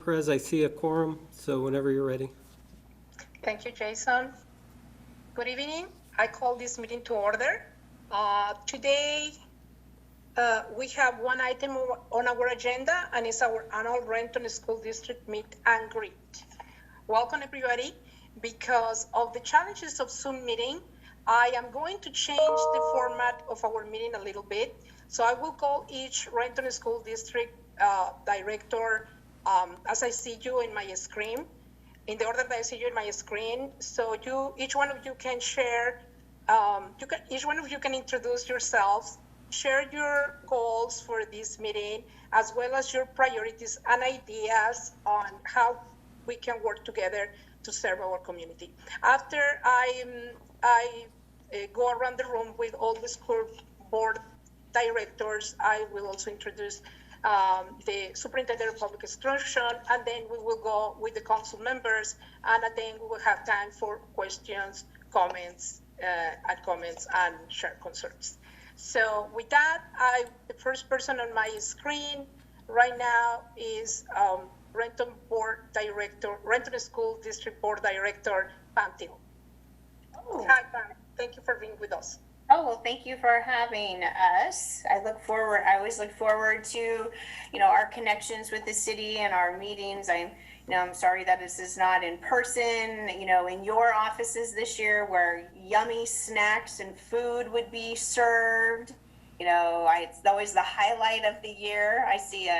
Perez, I see a quorum, so whenever you're ready. Thank you, Jason. Good evening. I call this meeting to order. Today, we have one item on our agenda, and it's our annual Renton School District Meet and Greet. Welcome, everybody. Because of the challenges of Zoom meeting, I am going to change the format of our meeting a little bit. So I will call each Renton School District director as I see you in my screen, in the order that I see you in my screen. So each one of you can share, each one of you can introduce yourselves, share your goals for this meeting, as well as your priorities and ideas on how we can work together to serve our community. After I go around the room with all the school board directors, I will also introduce the superintendent of public instruction, and then we will go with the council members, and then we will have time for questions, comments, and share concerns. So with that, the first person on my screen right now is Renton Board Director, Renton School District Board Director, Pam Till. Oh. Hi, Pam. Thank you for being with us. Oh, well, thank you for having us. I always look forward to, our connections with the city and our meetings. I'm sorry that this is not in person, in your offices this year where yummy snacks and food would be served. It's always the highlight of the year. I see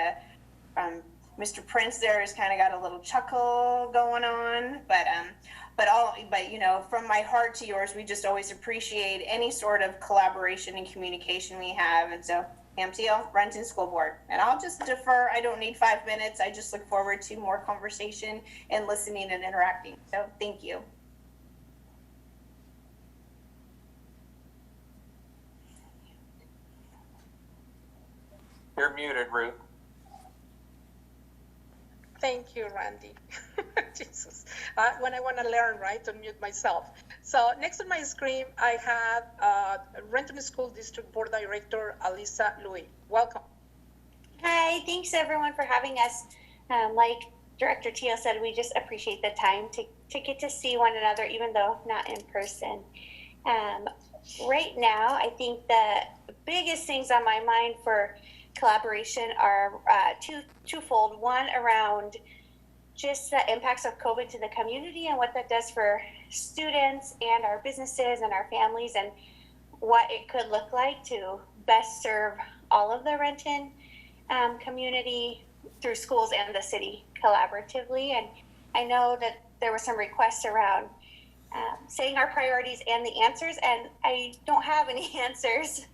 Mr. Prince there has kind of got a little chuckle going on, but from my heart to yours, we just always appreciate any sort of collaboration and communication we have. And so, MTL, Renton School Board. And I'll just defer. I don't need 5 minutes. I just look forward to more conversation and listening and interacting. So thank you. You're muted, Ruth. Thank you, Randy. Jesus. When I want to learn, right, to mute myself. So next on my screen, I have Renton School District Board Director, Alisa Louis. Welcome. Hi, thanks everyone for having us. Like Director Teal said, we just appreciate the time to get to see one another, even though not in person. Right now, I think the biggest things on my mind for collaboration are twofold. One around just the impacts of COVID to the community and what that does for students and our businesses and our families, and what it could look like to best serve all of the Renton community through schools and the city collaboratively. And I know that there were some requests around saying our priorities and the answers, and I don't have any answers.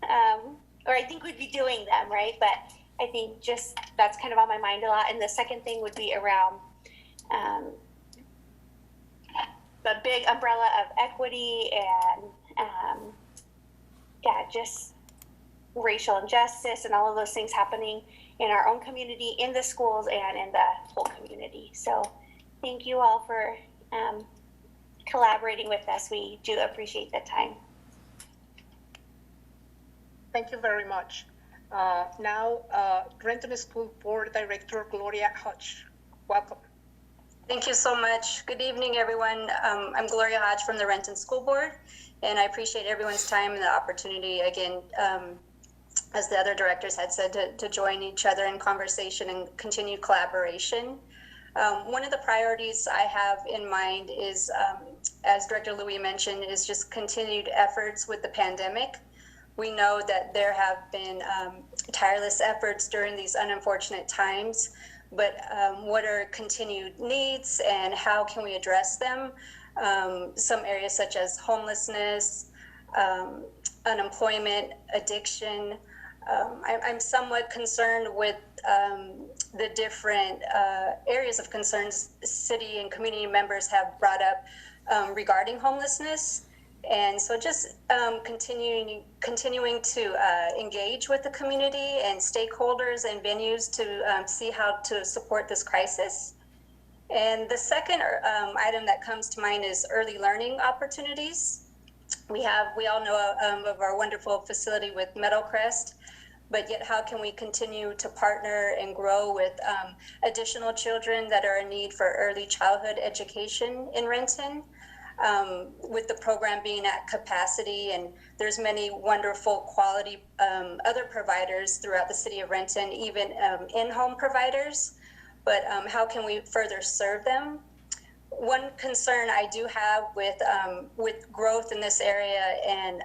Or I think we'd be doing them, right? But I think just that's kind of on my mind a lot. And the second thing would be around the big umbrella of equity and just racial injustice and all of those things happening in our own community, in the schools, and in the whole community. So thank you all for collaborating with us. We do appreciate the time. Thank you very much. Now, Renton School Board Director, Gloria Hodge. Welcome. Thank you so much. Good evening, everyone. I'm Gloria Hodge from the Renton School Board, and I appreciate everyone's time and the opportunity, again, as the other directors had said, to join each other in conversation and continued collaboration. One of the priorities I have in mind is, as Director Louis mentioned, is just continued efforts with the pandemic. We know that there have been tireless efforts during these unfortunate times, but what are continued needs and how can we address them? Some areas such as homelessness, unemployment, addiction. I'm somewhat concerned with the different areas of concerns city and community members have brought up regarding homelessness. And so just continuing to engage with the community and stakeholders and venues to see how to support this crisis. And the second item that comes to mind is early learning opportunities. We all know of our wonderful facility with Meadowcrest, but yet how can we continue to partner and grow with additional children that are in need for early childhood education in Renton, with the program being at capacity. And there's many wonderful quality other providers throughout the city of Renton, even in-home providers, but how can we further serve them? One concern I do have with growth in this area and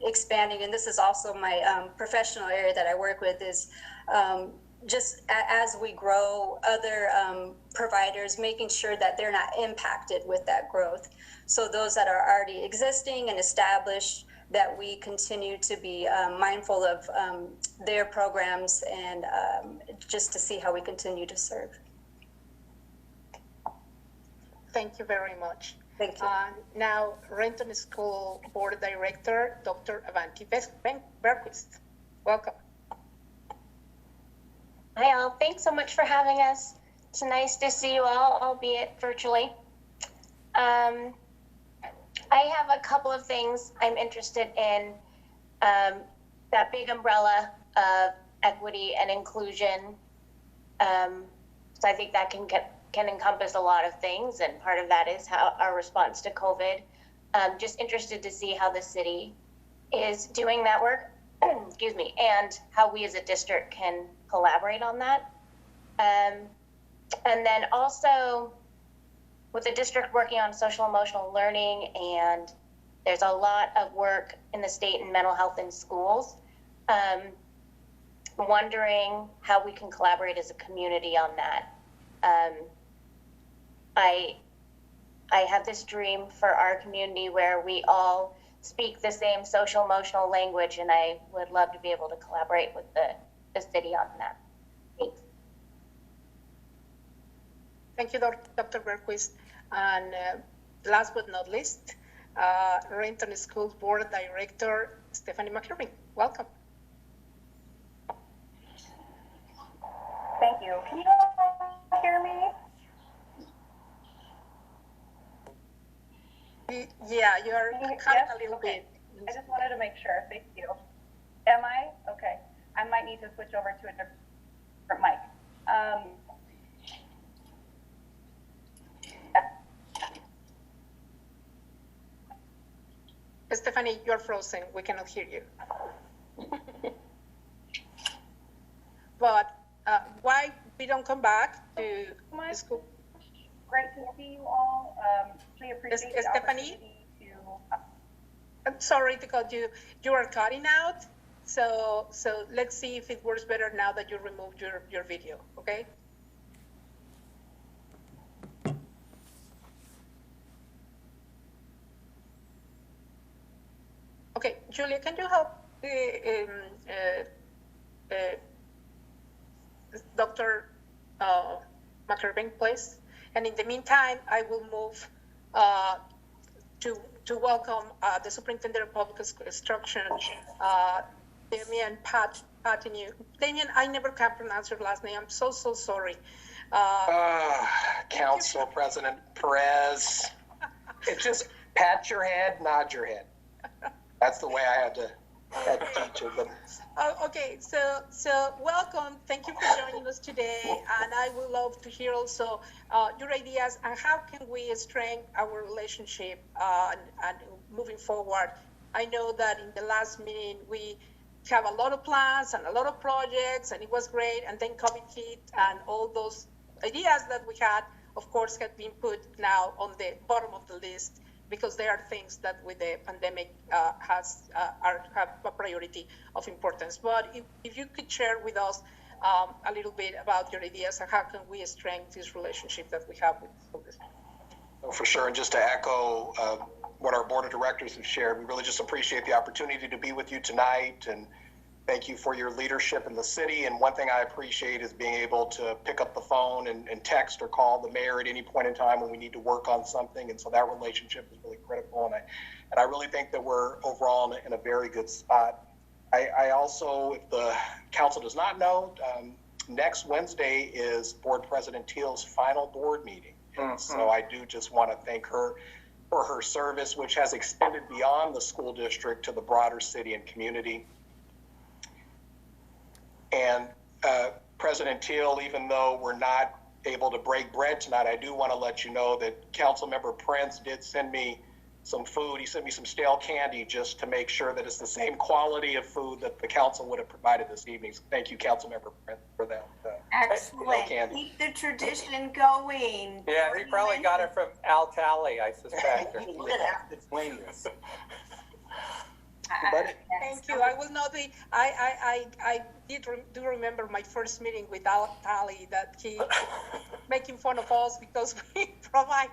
expanding, and this is also my professional area that I work with, is just as we grow, other providers, making sure that they're not impacted with that growth. So those that are already existing and established, that we continue to be mindful of their programs and just to see how we continue to serve. Thank you very much. Thank you. Now, Renton School Board Director, Dr. Avanti Berquist. Welcome. Hi all, thanks so much for having us. It's nice to see you all, albeit virtually. I have a couple of things I'm interested in. That big umbrella of equity and inclusion. So I think that can encompass a lot of things, and part of that is how our response to COVID. Just interested to see how the city is doing that work, excuse me, and how we as a district can collaborate on that. And then also with the district working on social emotional learning, and there's a lot of work in the state in mental health in schools. Wondering how we can collaborate as a community on that. I have this dream for our community where we all speak the same social emotional language, and I would love to be able to collaborate with the city on that. Thanks. Thank you, Dr. Berquist. And last but not least, Renton School Board Director, Stephanie McIrving. Welcome. Thank you. Can you all hear me? Yeah, you're cutting a little okay. bit. I just wanted to make sure. Thank you. Am I? Okay. I might need to switch over to a different mic. Stephanie, you're frozen. We cannot hear you. But why we don't come back to the school? Great to see you all. We appreciate the Stephanie? opportunity to. I'm sorry to cut you. You are cutting out. So let's see if it works better now that you removed your video, okay? Okay, Julia, can you help Dr. McIrving, please? And in the meantime, I will move to welcome the Superintendent of Public Instruction, Damian Patinu. Damian, I never can pronounce your last name. I'm so sorry. Council President Perez. It just pat your head, nod your head. That's the way I had to teach it. But Okay, so welcome. Thank you for joining us today, and I would love to hear also your ideas on how can we strengthen our relationship and moving forward. I know that in the last meeting we have a lot of plans and a lot of projects, and it was great. And then COVID hit, and all those ideas that we had, of course, have been put now on the bottom of the list, because there are things that with the pandemic have a priority of importance. But if you could share with us a little bit about your ideas and how can we strengthen this relationship that we have with schools. for sure, and just to echo what our board of directors have shared, we really just appreciate the opportunity to be with you tonight, and thank you for your leadership in the city. And one thing I appreciate is being able to pick up the phone and text or call the mayor at any point in time when we need to work on something. And so that relationship is really critical. And I really think that we're overall in a very good spot. I also, if the council does not know, next Wednesday is Board President Teal's final board meeting. And so I do just want to thank her for her service, which has extended beyond the school district to the broader city and community. And President Teal, even though we're not able to break bread tonight, I do want to let you know that Councilmember Prince did send me some food. He sent me some stale candy just to make sure that it's the same quality of food that the council would have provided this evening. So thank you, Councilmember Prince, for that. Excellent. candy. Keep the tradition going. Yeah, he probably got it from Al Talley, I suspect. You're gonna have to explain this. Thank you. I will not be, I do remember my first meeting with Al Talley, that he making fun of us because we provide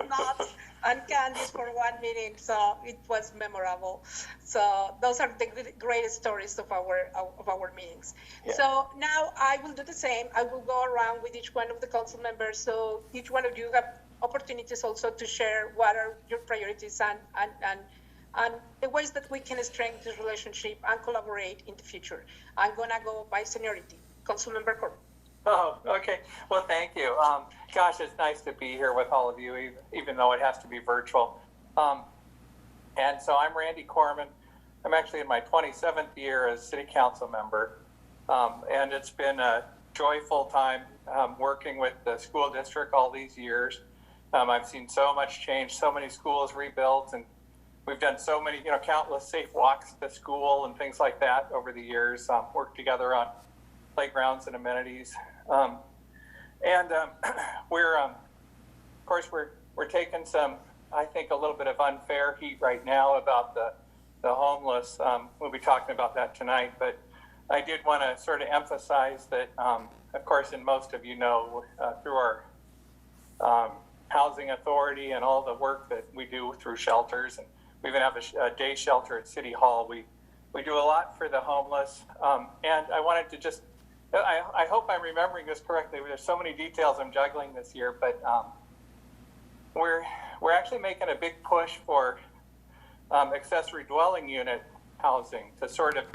nuts and candies for one meeting. So it was memorable. So those are the greatest stories of our meetings. Yeah. So now I will do the same. I will go around with each one of the council members. So each one of you have opportunities also to share what are your priorities and the ways that we can strengthen this relationship and collaborate in the future. I'm gonna go by seniority. Councilmember Corbin. Oh, okay. Well, thank you. Gosh, it's nice to be here with all of you, even though it has to be virtual. And so I'm Randy Corman. I'm actually in my 27th year as city council member. And it's been a joyful time working with the school district all these years. I've seen so much change, so many schools rebuilt, and we've done so many, countless safe walks to school and things like that over the years, worked together on playgrounds and amenities. We're taking some, I think, a little bit of unfair heat right now about the homeless. We'll be talking about that tonight, but I did want to sort of emphasize that, of course, and most of you know, through our housing authority and all the work that we do through shelters, and we even have a day shelter at City Hall. We do a lot for the homeless, and I wanted to just, I hope I'm remembering this correctly. There's so many details I'm juggling this year, but we're actually making a big push for accessory dwelling unit housing to sort of,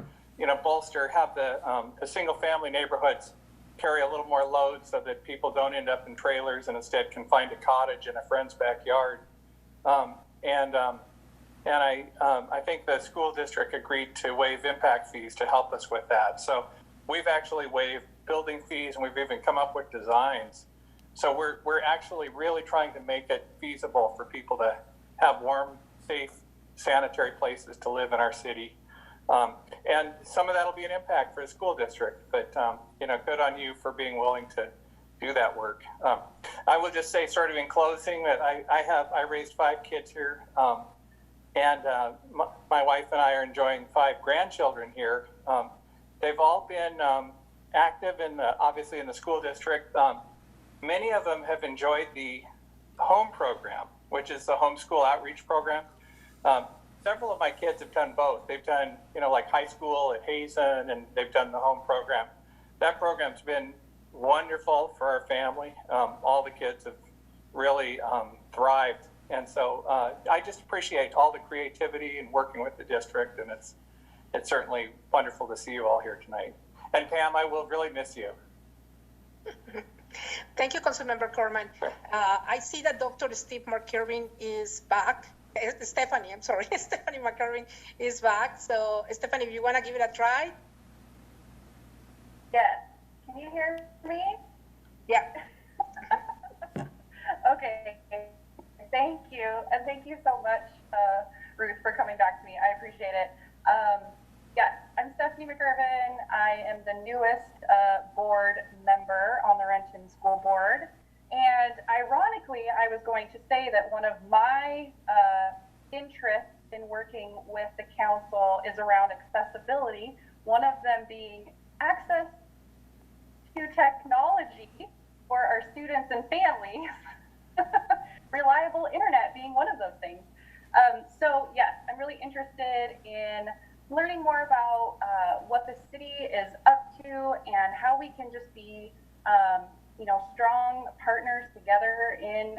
bolster, have the single family neighborhoods carry a little more load so that people don't end up in trailers and instead can find a cottage in a friend's backyard. And I think the school district agreed to waive impact fees to help us with that. So we've actually waived building fees, and we've even come up with designs. So we're actually really trying to make it feasible for people to have warm, safe, sanitary places to live in our city. And some of that will be an impact for the school district, but good on you for being willing to do that work. I will just say, sort of in closing, that I raised 5 kids here. And my wife and I are enjoying 5 grandchildren here. They've all been active obviously in the school district. Many of them have enjoyed the home program, which is the homeschool outreach program. Several of my kids have done both. They've done, like high school at Hazen, and they've done the home program. That program's been wonderful for our family. All the kids have really thrived. And so I just appreciate all the creativity and working with the district, and it's certainly wonderful to see you all here tonight. And Pam, I will really miss you. Thank you, Councilmember Corman. I see that Dr. Steve McCurvin is back. Stephanie McCurvin is back. So Stephanie, if you want to give it a try. Yes. Can you hear me? Yeah. Okay. Thank you. And thank you so much, Ruth, for coming back to me. I appreciate it. Yes, I'm Stephanie McCurvin. I am the newest board member on the Renton School Board. And ironically, I was going to say that one of my interests in working with the council is around accessibility, one of them being access to technology for our students and families. Reliable internet being one of those things. So yes, I'm really interested in learning more about what the city is up to and how we can just be, strong partners together in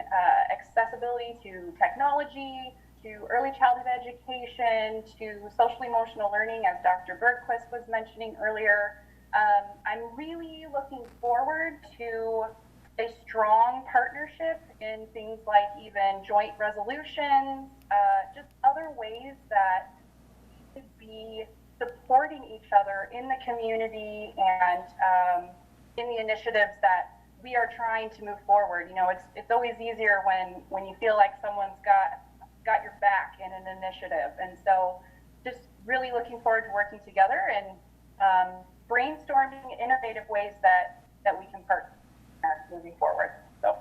accessibility to technology, to early childhood education, to social emotional learning, as Dr. Bergquist was mentioning earlier. I'm really looking forward to a strong partnership in things like even joint resolutions, just other ways that we could be supporting each other in the community and in the initiatives that we are trying to move forward. You know, it's always easier when you feel like someone's got your back in an initiative. And so just really looking forward to working together and brainstorming innovative ways that we can partner moving forward. So.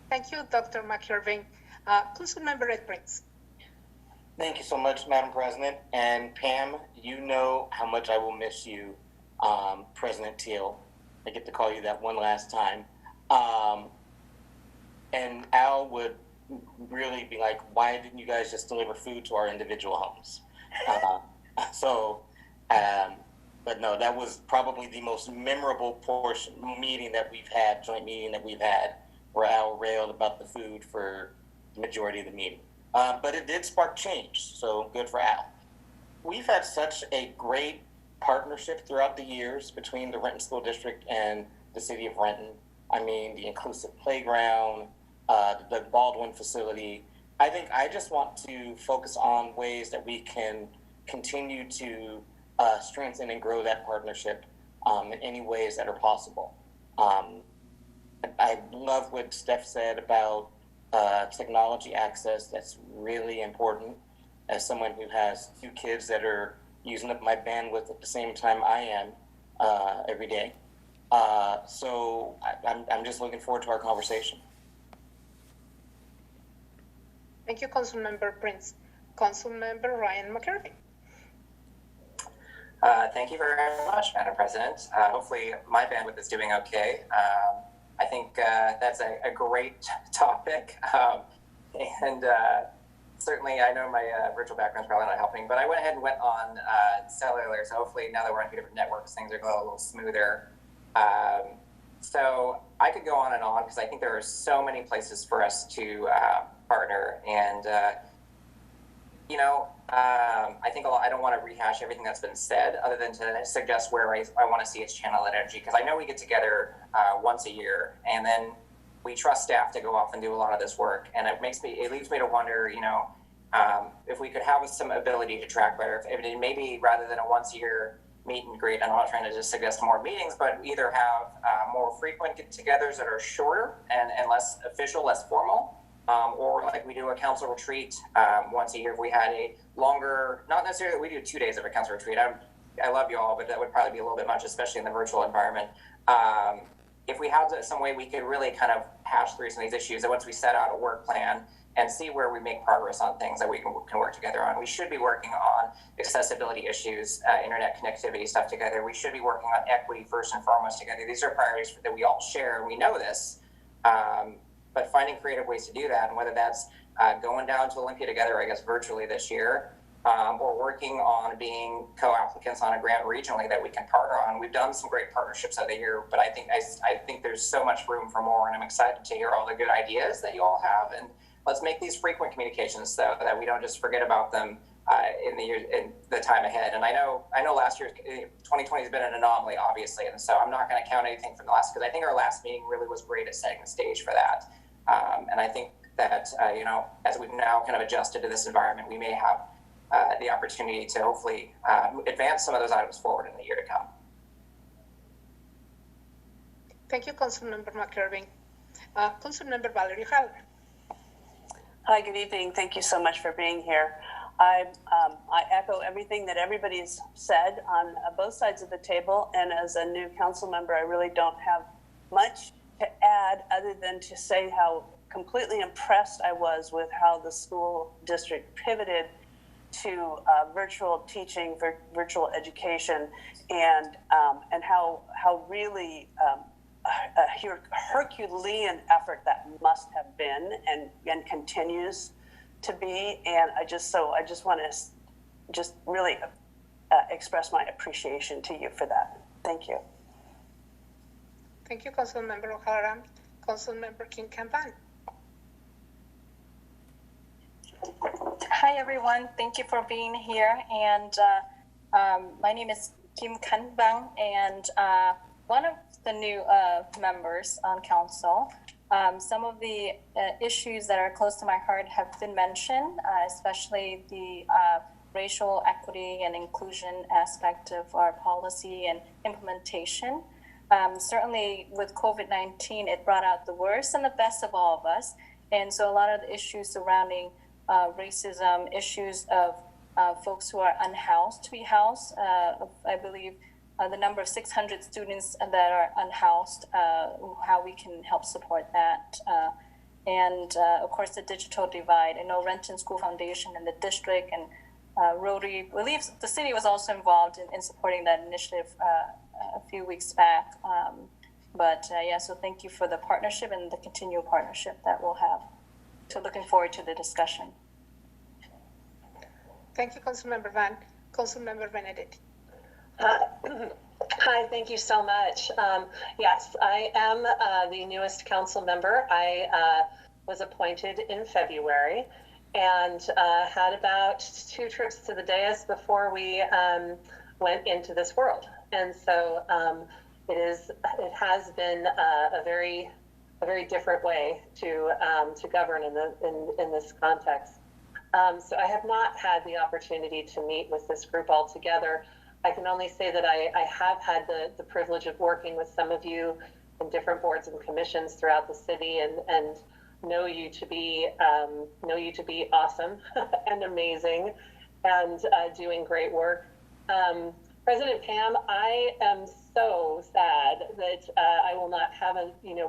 Thank you, Dr. McIrving. Councilmember Ed Prince. Thank you so much, Madam President. And Pam, you know how much I will miss you, President Teal. I get to call you that one last time. And Al would really be like, why didn't you guys just deliver food to our individual homes? But no, that was probably the most memorable joint meeting that we've had, where Al railed about the food for the majority of the meeting. But it did spark change, so good for Al. We've had such a great partnership throughout the years between the Renton School District and the City of Renton. I mean, the inclusive playground, the Baldwin facility. I think I just want to focus on ways that we can continue to strengthen and grow that partnership in any ways that are possible. I love what Steph said about technology access. That's really important. As someone who has 2 kids that are using up my bandwidth at the same time I am every day. So I'm just looking forward to our conversation. Thank you, Councilmember Prince. Councilmember Ryan McIrving. Thank you very much, Madam President. Hopefully my bandwidth is doing okay. I think that's a great topic. And certainly I know my virtual background is probably not helping, but I went ahead and went on cellular. So hopefully now that we're on 2 different networks, things are going a little smoother. So I could go on and on because I think there are so many places for us to partner. And, I think I don't want to rehash everything that's been said other than to suggest where I want to see us channel that energy. Because I know we get together once a year and then we trust staff to go off and do a lot of this work. And it leads me to wonder, if we could have some ability to track better, if it maybe rather than a once a year meet and greet, I'm not trying to just suggest more meetings, but either have more frequent get-togethers that are shorter and less official, less formal, or like we do a council retreat once a year. If we had a longer, not necessarily that we do 2 days of a council retreat. I love you all, but that would probably be a little bit much, especially in the virtual environment. If we had some way we could really kind of hash through some of these issues, and once we set out a work plan and see where we make progress on things that we can work together on. We should be working on accessibility issues, internet connectivity stuff together. We should be working on equity first and foremost together. These are priorities that we all share, and we know this. But finding creative ways to do that, and whether that's going down to Olympia together, I guess virtually this year, or working on being co-applicants on a grant regionally that we can partner on. We've done some great partnerships over the year, but I think there's so much room for more, and I'm excited to hear all the good ideas that you all have. And let's make these frequent communications so that we don't just forget about them in the time ahead. And I know last year, 2020 has been an anomaly, obviously, and so I'm not going to count anything from the last, because I think our last meeting really was great at setting the stage for that. And I think that, as we've now kind of adjusted to this environment, we may have the opportunity to hopefully advance some of those items forward in the year to come. Thank you, Councilmember McIrving. Councilmember Valerie Haller. Hi, good evening. Thank you so much for being here. I echo everything that everybody's said on both sides of the table. And as a new council member, I really don't have much to add other than to say how completely impressed I was with how the school district pivoted to virtual teaching, virtual education, and how really a Herculean effort that must have been and continues to be. And I just want to just really express my appreciation to you for that. Thank you. Thank you, Councilmember O'Hara. Councilmember King Campbell. Hi, everyone. Thank you for being here. And my name is Kim Kanbang, and one of the new members on council. Some of the issues that are close to my heart have been mentioned, especially the racial equity and inclusion aspect of our policy and implementation. Certainly with COVID-19, it brought out the worst and the best of all of us. And so a lot of the issues surrounding racism, issues of folks who are unhoused to be housed. I believe the number of 600 students that are unhoused, how we can help support that. And of course, the digital divide. I know Renton School Foundation and the district and Rotary, I believe the city was also involved in supporting that initiative a few weeks back. So thank you for the partnership and the continual partnership that we'll have. So looking forward to the discussion. Thank you, Councilmember Van. Councilmember Benedetti. Hi, thank you so much. Yes, I am the newest council member. I was appointed in February and had about 2 trips to the dais before we went into this world. And so it has been a very different way to govern in this context. So I have not had the opportunity to meet with this group all together. I can only say that I have had the privilege of working with some of you in different boards and commissions throughout the city, and know you to be awesome and amazing and doing great work. President Pam, I am so sad that I will not have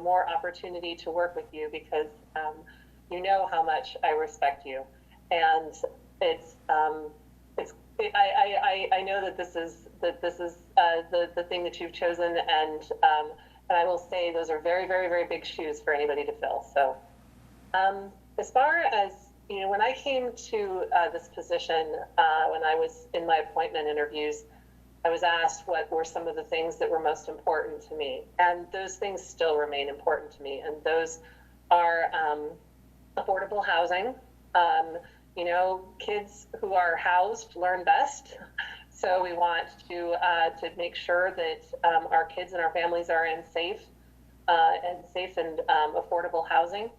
more opportunity to work with you, because you know how much I respect you, and I know that this is the thing that you've chosen, and I will say those are very, very, very big shoes for anybody to fill. So as far as when I came to this position, when I was in my appointment interviews, I was asked what were some of the things that were most important to me, and those things still remain important to me, and those are affordable housing. Kids who are housed learn best. So we want to make sure that our kids and our families are in safe and affordable housing.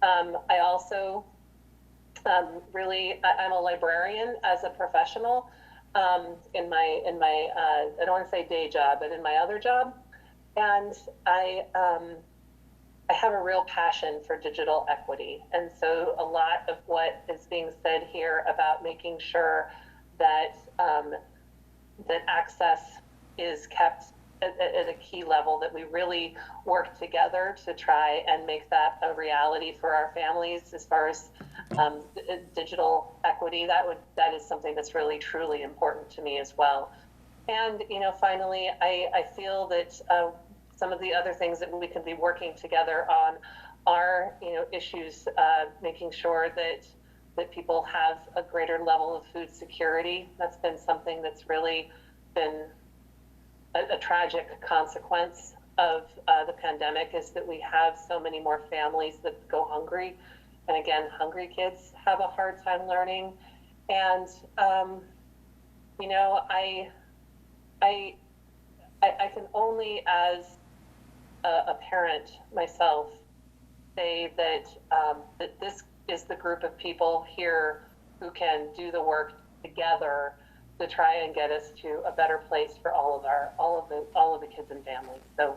I also I'm a librarian as a professional in my I don't want to say day job, but in my other job, and I have a real passion for digital equity. And so a lot of what is being said here about making sure that that access is kept at a key level, that we really work together to try and make that a reality for our families as far as digital equity, that is something that's really, truly important to me as well. And, finally, I feel that some of the other things that we can be working together on are, issues, making sure that people have a greater level of food security. That's been something that's really been a tragic consequence of the pandemic, is that we have so many more families that go hungry. And again, hungry kids have a hard time learning. And, I can only, as a parent myself, say that that this is the group of people here who can do the work together to try and get us to a better place for all of the kids and families. So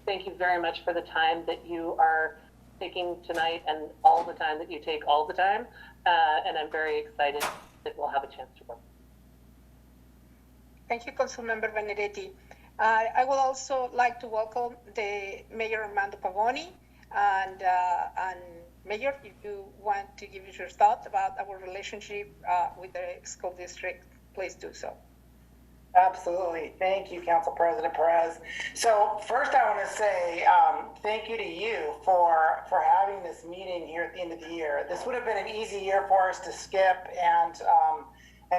thank you very much for the time that you are taking tonight, and all the time that you take all the time. And I'm very excited that we'll have a chance to work. Thank you, Councilmember Benedetti. I would also like to welcome the Mayor Armando Pavoni, and Mayor, if you want to give us your thought about our relationship with the school district, please do so. Absolutely. Thank you, Council President Perez. So first I want to say thank you to you for having this meeting here at the end of the year. This would have been an easy year for us to skip and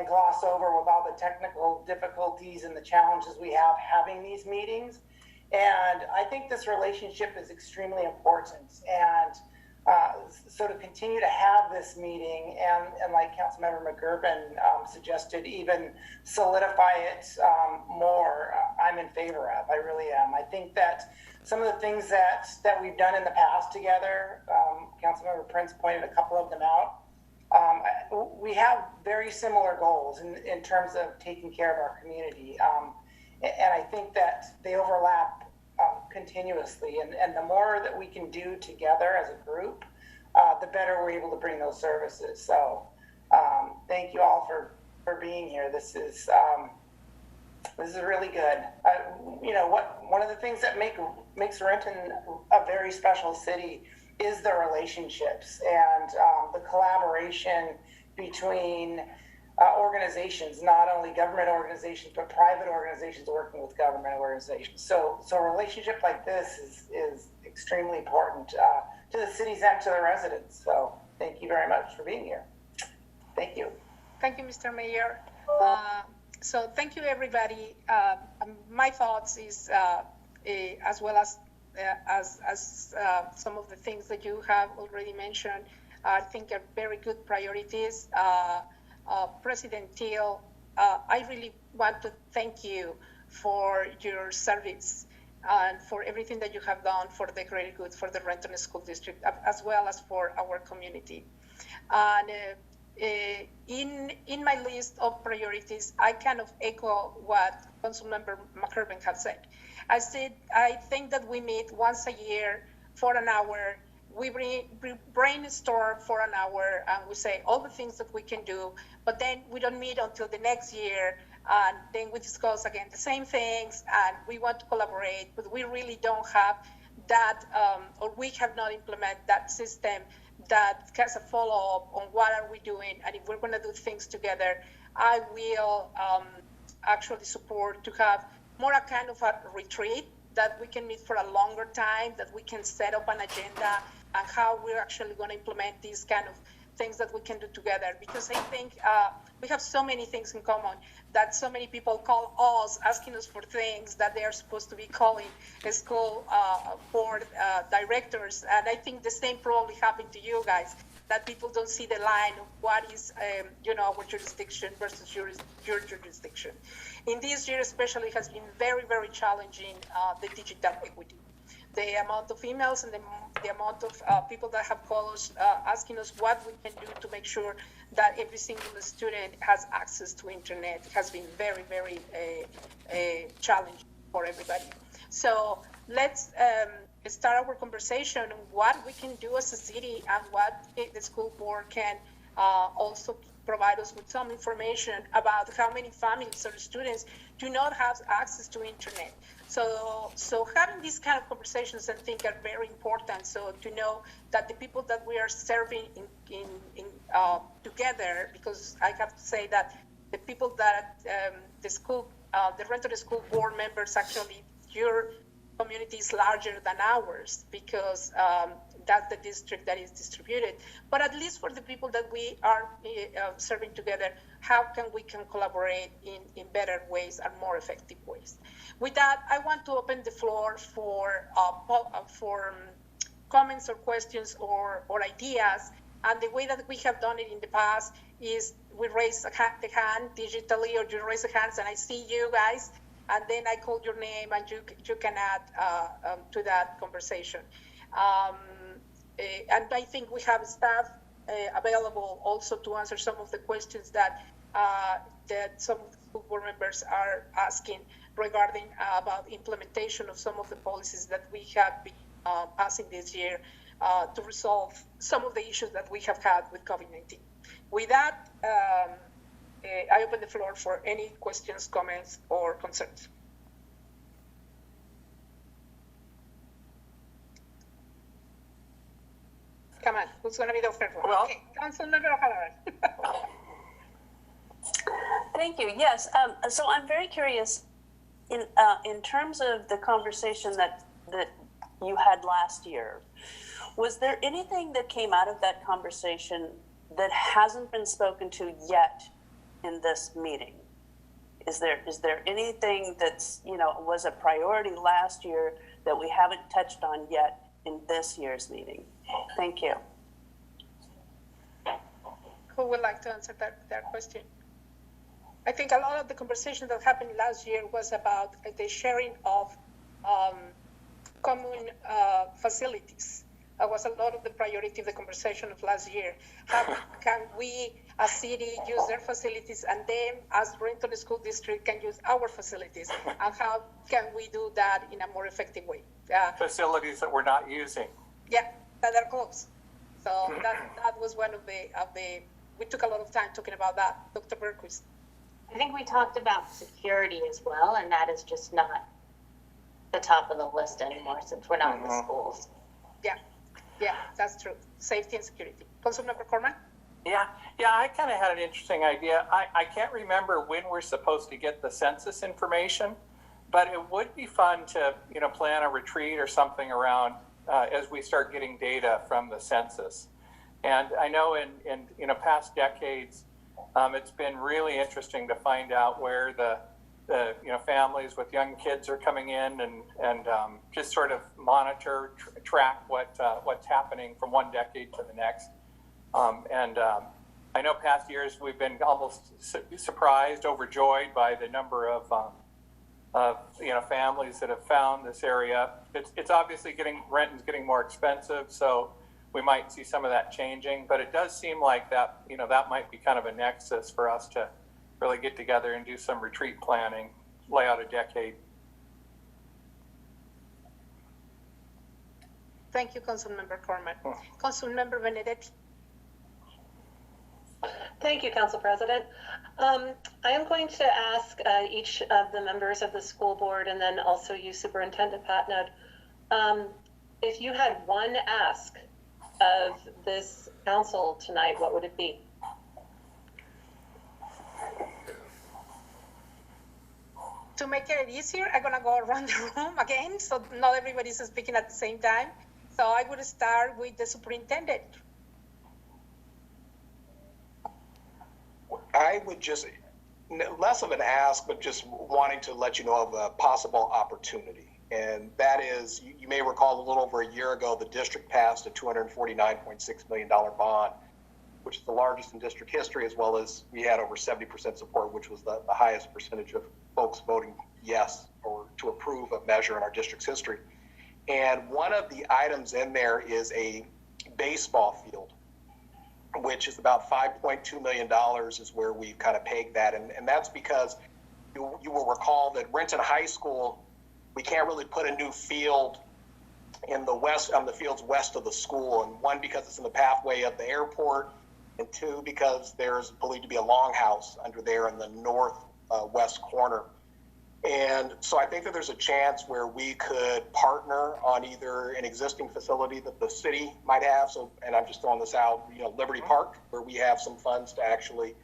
gloss over with all the technical difficulties and the challenges we have having these meetings. And I think this relationship is extremely important. And so to continue to have this meeting and like Councilmember McGurven suggested, even solidify it more, I'm in favor of. I really am. I think that some of the things that we've done in the past together, Councilmember Prince pointed a couple of them out, we have very similar goals in terms of taking care of our community. And I think that they overlap continuously. And the more that we can do together as a group, the better we're able to bring those services. So thank you all for being here. This is really good. One of the things that makes Renton a very special city is the relationships and the collaboration between organizations, not only government organizations, but private organizations working with government organizations. So a relationship like this is extremely important to the cities and to the residents. So thank you very much for being here. Thank you. Thank you, Mr. Mayor. So thank you, everybody. My thoughts is as well as some of the things that you have already mentioned, I think are very good priorities. President Teal, I really want to thank you for your service and for everything that you have done for the greater good for the Renton School District, as well as for our community. And in my list of priorities, I kind of echo what Councilmember McKerven has said. I think that we meet once a year for an hour. We brainstorm for an hour and we say all the things that we can do, but then we don't meet until the next year, and then we discuss again the same things, and we want to collaborate, but we really don't have that, or we have not implemented that system that has a follow-up on what are we doing, and if we're going to do things together. I will actually support to have more a kind of a retreat that we can meet for a longer time, that we can set up an agenda and how we're actually going to implement these kind of things that we can do together. Because I think we have so many things in common that so many people call us, asking us for things that they are supposed to be calling school board directors. And I think the same probably happened to you guys, that people don't see the line of what is, our jurisdiction versus your jurisdiction. In this year especially has been very, very challenging, the digital equity. The amount of emails and the amount of people that have called us asking us what we can do to make sure that every single student has access to internet has been very, very challenging for everybody. So let's start our conversation on what we can do as a city and what the school board can also provide us with some information about how many families or students do not have access to internet. So having these kind of conversations, I think, are very important. So to know that the people that we are serving in together, because I have to say that the people that the Renton School Board members, actually, your community is larger than ours, because that's the district that is distributed. But at least for the people that we are serving together, how can we collaborate in better ways and more effective ways? With that, I want to open the floor for comments or questions or ideas. And the way that we have done it in the past is we raise the hand digitally, or you raise the hands and I see you guys, and then I call your name and you can add to that conversation. And I think we have staff available also to answer some of the questions that some of the school board members are asking regarding about implementation of some of the policies that we have been passing this year to resolve some of the issues that we have had with COVID-19. With that, I open the floor for any questions, comments, or concerns. Come on, who's going to be the first one? Well, okay, Councilmember O'Halloran. Thank you. Yes. So I'm very curious in terms of the conversation that you had last year. Was there anything that came out of that conversation that hasn't been spoken to yet in this meeting? Is there anything that's was a priority last year that we haven't touched on yet in this year's meeting? Thank you. Who would like to answer that question? I think a lot of the conversation that happened last year was about the sharing of common facilities, was a lot of the priority of the conversation of last year. How can we, as city, use their facilities, and them, as Renton School District, can use our facilities, and how can we do that in a more effective way? Facilities that we're not using. Yeah, that are close. So that was one of the, we took a lot of time talking about that. Dr. Berquist. I think we talked about security as well, and that is just not the top of the list anymore since we're not in the schools. Yeah, that's true. Safety and security. Councilmember Corman? Yeah, I kind of had an interesting idea. I can't remember when we're supposed to get the census information, but it would be fun to, plan a retreat or something around as we start getting data from the census. And I know in past decades, it's been really interesting to find out where the families with young kids are coming in and just sort of monitor, track what's happening from one decade to the next. I know past years we've been almost surprised, overjoyed by the number of families that have found this area. It's obviously Renton's getting more expensive, so we might see some of that changing. But it does seem like that that might be kind of a nexus for us to really get together and do some retreat planning, lay out a decade. Thank you, Councilmember Corman. Councilmember Benedetti. Thank you, Council President. I am going to ask each of the members of the school board, and then also you, Superintendent Patnode, if you had one ask of this council tonight, what would it be? To make it easier, I'm gonna go around the room again, so not everybody's speaking at the same time. So I would start with the superintendent. I would just, less of an ask, but just wanting to let you know of a possible opportunity. And that is, you may recall a little over a year ago, the district passed a $249.6 million bond, which is the largest in district history, as well as we had over 70% support, which was the highest percentage of folks voting yes or to approve a measure in our district's history. And one of the items in there is a baseball field, which is about $5.2 million is where we've kind of pegged that. And that's because you will recall that Renton High School, we can't really put a new field in the west, on the fields west of the school. And one, because it's in the pathway of the airport, and two, because there's believed to be a longhouse under there in the northwest corner. And so I think that there's a chance where we could partner on either an existing facility that the city might have. So, and I'm just throwing this out, Liberty Park, where we have some funds to actually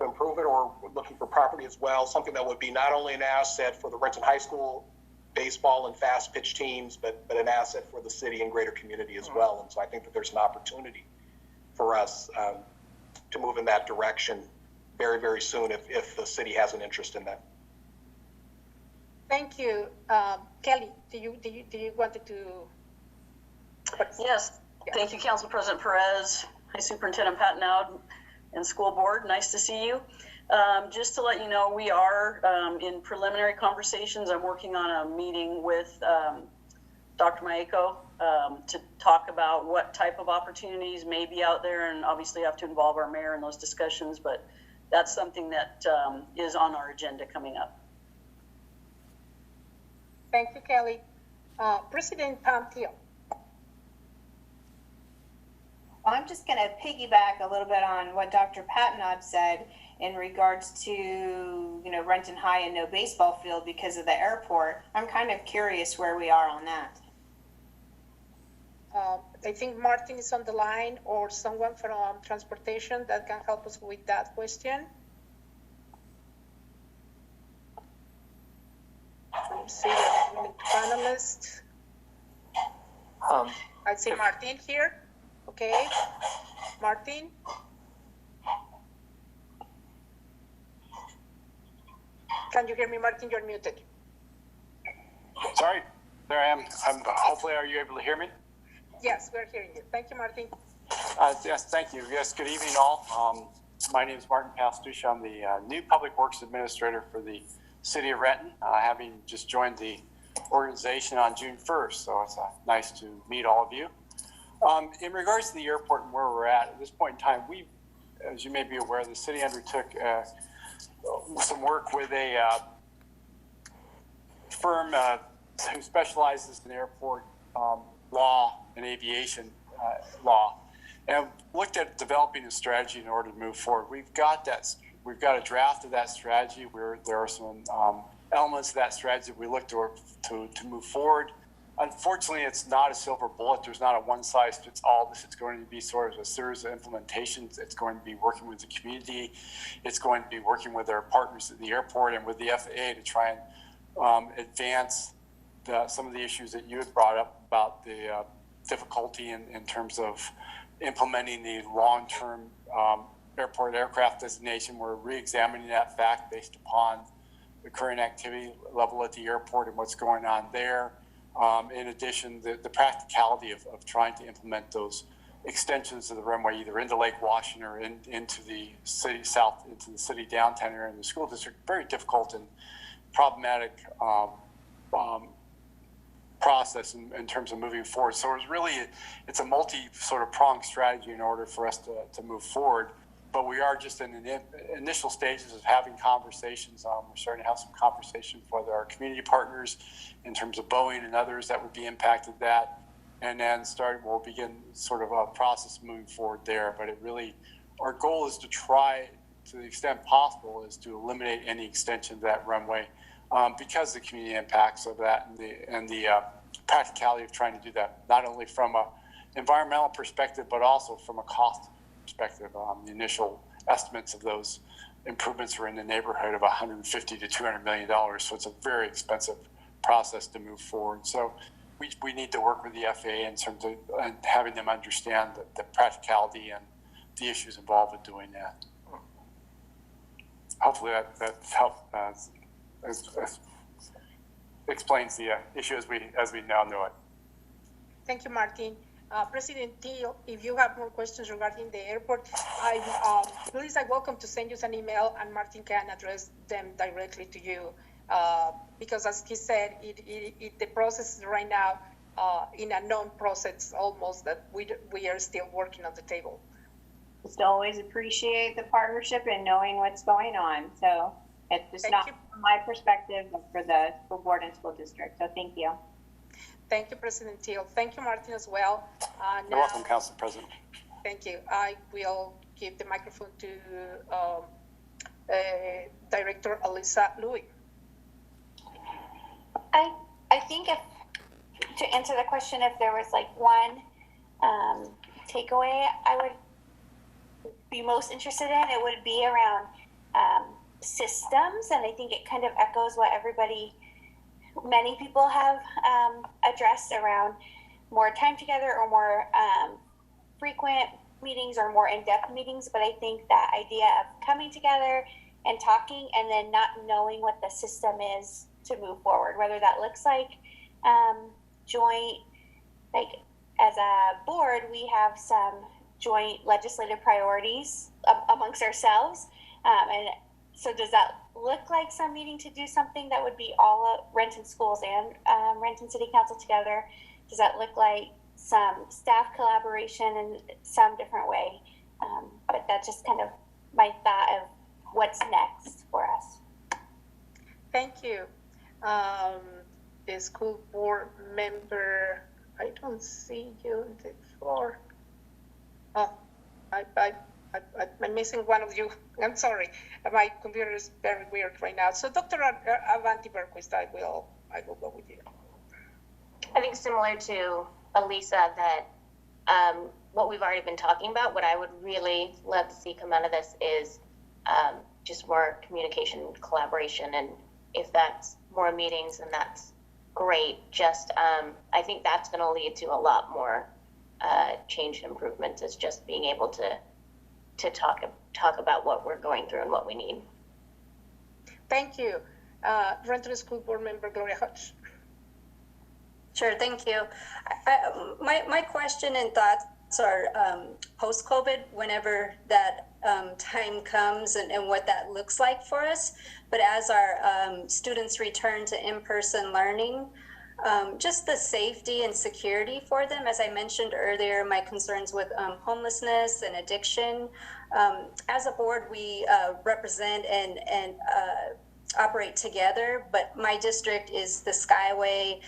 improve it, or we're looking for property as well, something that would be not only an asset for the Renton High School baseball and fast pitch teams, but an asset for the city and greater community as well. And so I think that there's an opportunity for us to move in that direction very, very soon if the city has an interest in that. Thank you. Kelly, do you want to? Yes. Thank you, Council President Perez. Hi, Superintendent Patnode and School Board. Nice to see you. Just to let you know, we are in preliminary conversations. I'm working on a meeting with Dr. Maeko to talk about what type of opportunities may be out there, and obviously have to involve our mayor in those discussions, but that's something that is on our agenda coming up. Thank you, Kelly. President Pamphile. Well, I'm just going to piggyback a little bit on what Dr. Patnode said in regards to, Renton High and no baseball field because of the airport. I'm kind of curious where we are on that. I think Martin is on the line, or someone from transportation that can help us with that question. See the panelists. I see Martin here. Okay, Martin. Can you hear me, Martin? You're muted. Sorry, there I am. Hopefully, are you able to hear me? Yes, we're hearing you. Thank you, Martin. Yes, thank you. Yes, good evening, all. My name is Martin Pastuch. I'm the new Public Works Administrator for the City of Renton, having just joined the organization on June 1st, so it's nice to meet all of you. In regards to the airport and where we're at this point in time, we, as you may be aware, the city undertook some work with a firm who specializes in airport law and aviation law, and looked at developing a strategy in order to move forward. We've got a draft of that strategy where there are some elements of that strategy we look to move forward. Unfortunately, it's not a silver bullet. There's not a one-size-fits-all. This is going to be sort of a series of implementations. It's going to be working with the community. It's going to be working with our partners at the airport and with the FAA to try and advance some of the issues that you had brought up about the difficulty in terms of implementing the long-term airport aircraft designation. We're re-examining that fact based upon the current activity level at the airport and what's going on there. In addition, the practicality of trying to implement those extensions of the runway either into Lake Washington or into the city south, into the city downtown area in the school district, very difficult and problematic process in terms of moving forward. So it's a multi sort of pronged strategy in order for us to move forward. But we are just in the initial stages of having conversations. We're starting to have some conversations with our community partners in terms of Boeing and others that would be impacted that. And then we'll begin sort of a process moving forward there. But our goal is to try, to the extent possible, is to eliminate any extension of that runway because of the community impacts of that and the practicality of trying to do that, not only from an environmental perspective, but also from a cost perspective. The initial estimates of those improvements were in the neighborhood of $150 to $200 million. So it's a very expensive process to move forward. So we need to work with the FAA in terms of having them understand the practicality and the issues involved with doing that. Hopefully that helps explains the issue as we now know it. Thank you, Martin. President Teal, if you have more questions regarding the airport, please, I welcome to send you an email and Martin can address them directly to you. Because as he said, the process is right now in a known process almost that we are still working on the table. Just always appreciate the partnership and knowing what's going on. So it's just not from my perspective, but for the school board and school district. So thank you. Thank you, President Teal. Thank you, Martin, as well. You're welcome, Council President. Thank you. I will give the microphone to Director Alyssa Louie. I think to answer the question, if there was like one takeaway I would be most interested in, it would be around systems. And I think it kind of echoes what many people have addressed around more time together or more frequent meetings or more in-depth meetings. But I think that idea of coming together and talking and then not knowing what the system is to move forward, whether that looks like joint, like as a board, we have some joint legislative priorities amongst ourselves. And so does that look like some meeting to do something that would be all of Renton schools and Renton City Council together? Does that look like some staff collaboration in some different way? But that's just kind of my thought of what's next for us. Thank you. The school board member, I don't see you on the floor. Oh, I'm missing one of you. I'm sorry. My computer is very weird right now. So Dr. Avanti Berquist, I will go with you. I think similar to Elisa that what we've already been talking about, what I would really love to see come out of this is just more communication, collaboration, and if that's more meetings, then that's great. Just I think that's going to lead to a lot more change and improvements. Is just being able to talk about what we're going through and what we need. Thank you. Renton School Board Member Gloria Hodge. Sure, thank you. My question and thoughts are post-COVID, whenever that time comes and what that looks like for us. But as our students return to in-person learning, just the safety and security for them. As I mentioned earlier, my concerns with homelessness and addiction. As a board, we represent and operate together, but my district is the Skyway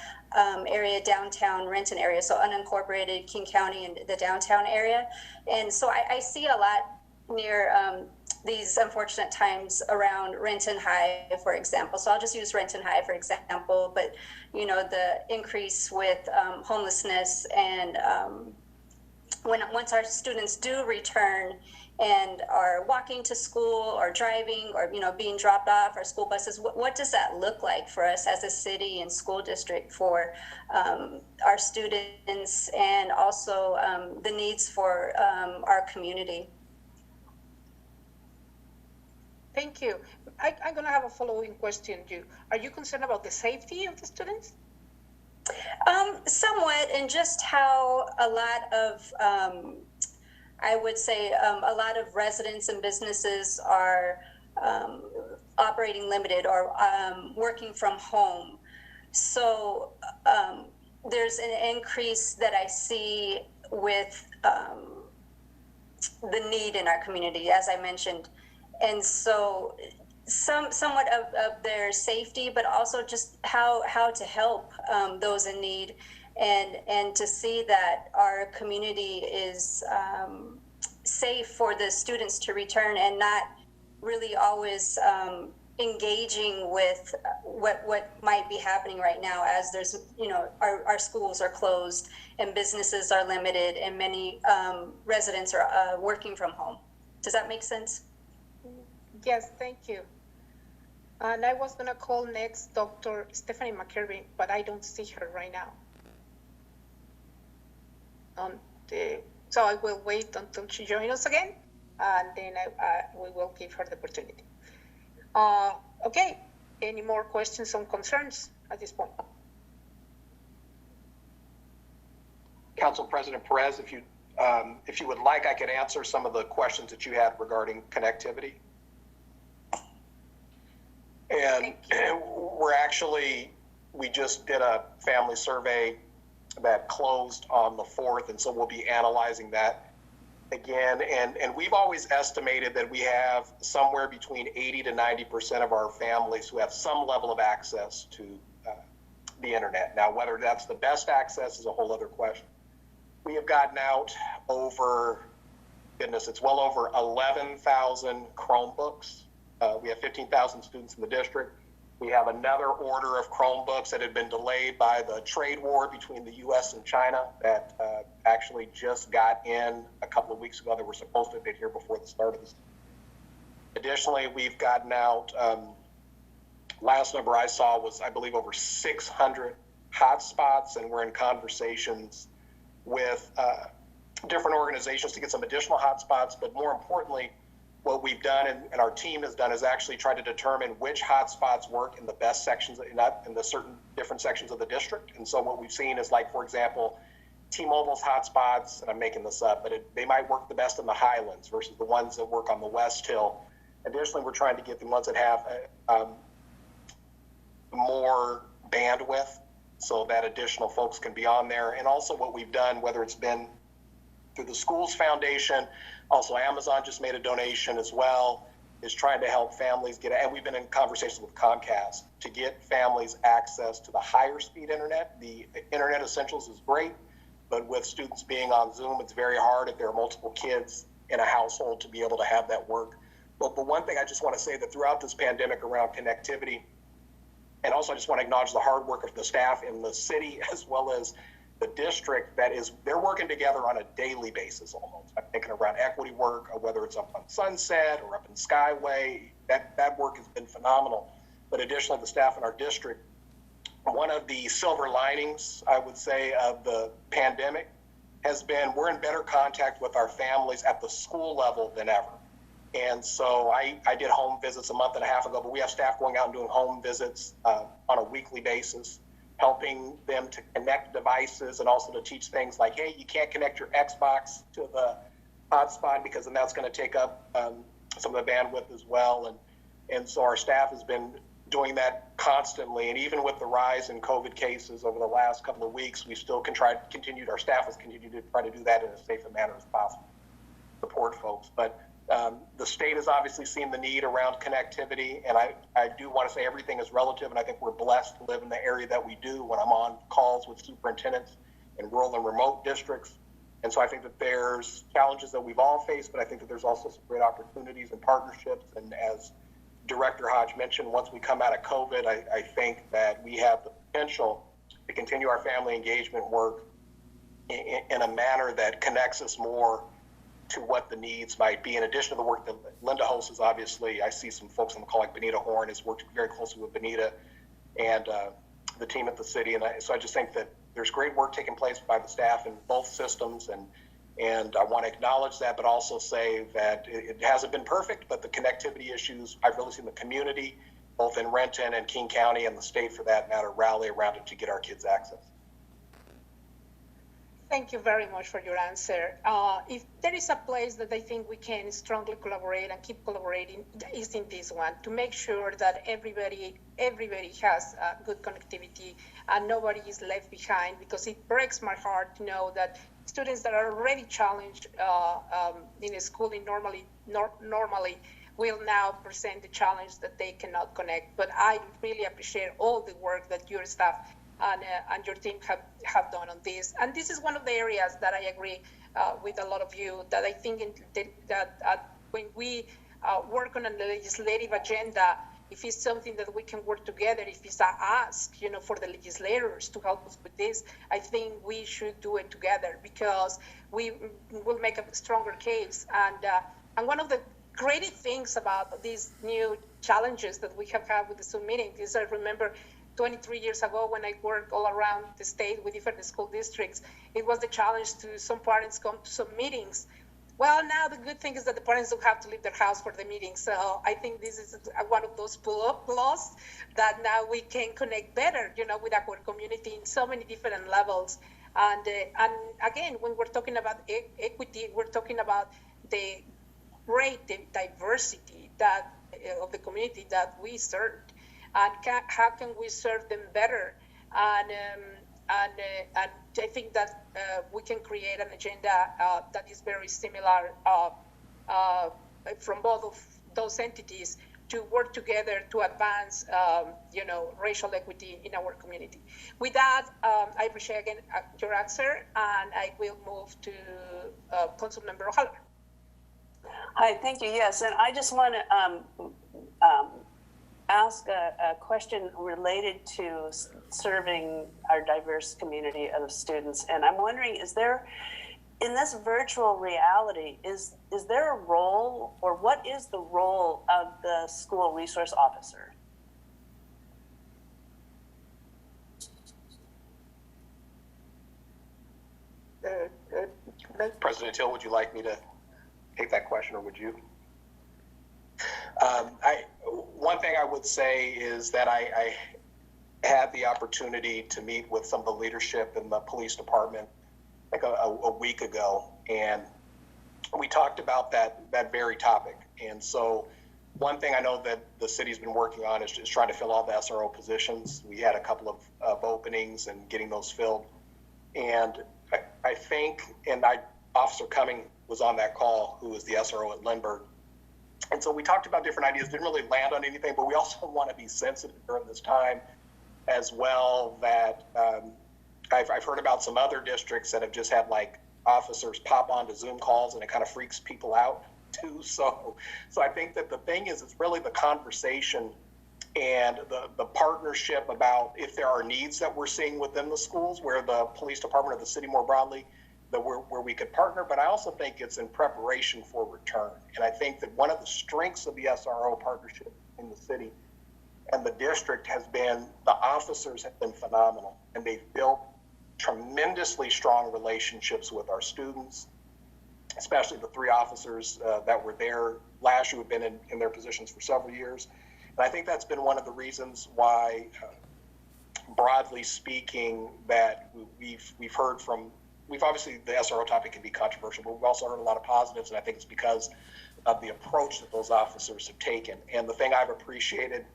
area, downtown Renton area, so unincorporated King County and the downtown area. And so I see a lot near these unfortunate times around Renton High, for example. So I'll just use Renton High, for example, but you know, the increase with homelessness and once our students do return and are walking to school or driving or, you know, being dropped off our school buses, what does that look like for us as a city and school district for our students and also the needs for our community? Thank you. I'm going to have a following question. Are you concerned about the safety of the students? Somewhat, and just how a lot of, I would say, a lot of residents and businesses are operating limited or working from home. So there's an increase that I see with the need in our community, as I mentioned. And so somewhat of their safety, but also just how to help those in need and to see that our community is safe for the students to return and not really always engaging with what might be happening right now as there's, you know, our schools are closed and businesses are limited and many residents are working from home. Does that make sense? Yes, thank you. And I was going to call next Dr. Stephanie McKervin, but I don't see her right now. So I will wait until she joins us again, and then we will give her the opportunity. Okay, any more questions or concerns at this point? Council President Perez, if you would like, I could answer some of the questions that you had regarding connectivity. And we just did a family survey that closed on the 4th, and so we'll be analyzing that again. And we've always estimated that we have somewhere between 80 to 90% of our families who have some level of access to the internet. Now, whether that's the best access is a whole other question. We have gotten out it's well over 11,000 Chromebooks. We have 15,000 students in the district. We have another order of Chromebooks that had been delayed by the trade war between the U.S. and China that actually just got in a couple of weeks ago. They were supposed to have been here before the start of this. Additionally, we've gotten out, last number I saw was, I believe, over 600 hotspots, and we're in conversations with different organizations to get some additional hotspots, but more importantly, what we've done and our team has done is actually try to determine which hotspots work in the best sections, in the certain different sections of the district. And so what we've seen is, like, for example, T-Mobile's hotspots, and I'm making this up, but they might work the best in the Highlands versus the ones that work on the West Hill. Additionally, we're trying to get the ones that have more bandwidth so that additional folks can be on there. And also what we've done, whether it's been through the Schools Foundation, also Amazon just made a donation as well, is trying to help families get, and we've been in conversations with Comcast to get families access to the higher speed internet. The Internet Essentials is great, but with students being on Zoom, it's very hard if there are multiple kids in a household to be able to have that work. But one thing I just want to say that throughout this pandemic around connectivity, and also I just want to acknowledge the hard work of the staff in the city as well as the district, they're working together on a daily basis almost. I'm thinking around equity work, or whether it's up on Sunset or up in Skyway, that work has been phenomenal. But additionally, the staff in our district, one of the silver linings, I would say, of the pandemic has been we're in better contact with our families at the school level than ever. And so I did home visits a month and a half ago, but we have staff going out and doing home visits on a weekly basis, helping them to connect devices and also to teach things like, hey, you can't connect your Xbox to the hotspot because then that's going to take up some of the bandwidth as well. And so our staff has been doing that constantly. And even with the rise in COVID cases over the last couple of weeks, we still our staff has continued to try to do that in as safe a manner as possible, support folks. But the state has obviously seen the need around connectivity, and I do want to say everything is relative, and I think we're blessed to live in the area that we do when I'm on calls with superintendents in rural and remote districts. And so I think that there's challenges that we've all faced, but I think that there's also some great opportunities and partnerships. And as Director Hodge mentioned, once we come out of COVID, I think that we have the potential to continue our family engagement work in a manner that connects us more to what the needs might be. In addition to the work that Linda hosts, is obviously, I see some folks on the call like Benita Horn has worked very closely with Benita and the team at the city. And so I just think that there's great work taking place by the staff in both systems. And I want to acknowledge that, but also say that it hasn't been perfect, but the connectivity issues, I've really seen the community, both in Renton and King County and the state for that matter, rally around it to get our kids access. Thank you very much for your answer. If there is a place that I think we can strongly collaborate and keep collaborating, is in this one, to make sure that everybody has good connectivity and nobody is left behind, because it breaks my heart to know that students that are already challenged in a schooling normally will now present the challenge that they cannot connect. But I really appreciate all the work that your staff and your team have done on this. And this is one of the areas that I agree with a lot of you, that I think that when we work on a legislative agenda, if it's something that we can work together, if it's a ask, for the legislators to help us with this, I think we should do it together, because we will make a stronger case. And one of the great things about these new challenges that we have had with the Zoom meeting is, I remember 23 years ago when I worked all around the state with different school districts, it was the challenge to some parents come to some meetings. Well, now the good thing is that the parents don't have to leave their house for the meeting. So I think this is one of those pull-up laws that now we can connect better, with our community in so many different levels. And again, when we're talking about equity, we're talking about the great diversity of the community that we serve. And how can we serve them better? And I think that we can create an agenda that is very similar from both of those entities to work together to advance, racial equity in our community. With that, I appreciate again your answer, and I will move to Councilmember O'Halloran. Hi, thank you. Yes, and I just want to ask a question related to serving our diverse community of students. And I'm wondering, is there, in this virtual reality, is there a role, or what is the role of the school resource officer? President Hill, would you like me to take that question, or would you? One thing I would say is that I had the opportunity to meet with some of the leadership in the police department like a week ago, and we talked about that very topic. And so one thing I know that the city's been working on is trying to fill all the SRO positions. We had a couple of openings and getting those filled. And I think, Officer Cumming was on that call, who was the SRO at Lindbergh. And so we talked about different ideas, didn't really land on anything, but we also want to be sensitive during this time as well, that I've heard about some other districts that have just had like officers pop onto Zoom calls, and it kind of freaks people out too. So I think that the thing is, it's really the conversation and the partnership about if there are needs that we're seeing within the schools, where the police department or the city more broadly, where we could partner. But I also think it's in preparation for return. And I think that one of the strengths of the SRO partnership in the city and the district has been the officers have been phenomenal, and they've built tremendously strong relationships with our students, especially the 3 officers that were there last year, who have been in their positions for several years. And I think that's been one of the reasons why, broadly speaking, that we've heard from, obviously the SRO topic can be controversial, but we've also heard a lot of positives, and I think it's because of the approach that those officers have taken. And the thing I've appreciated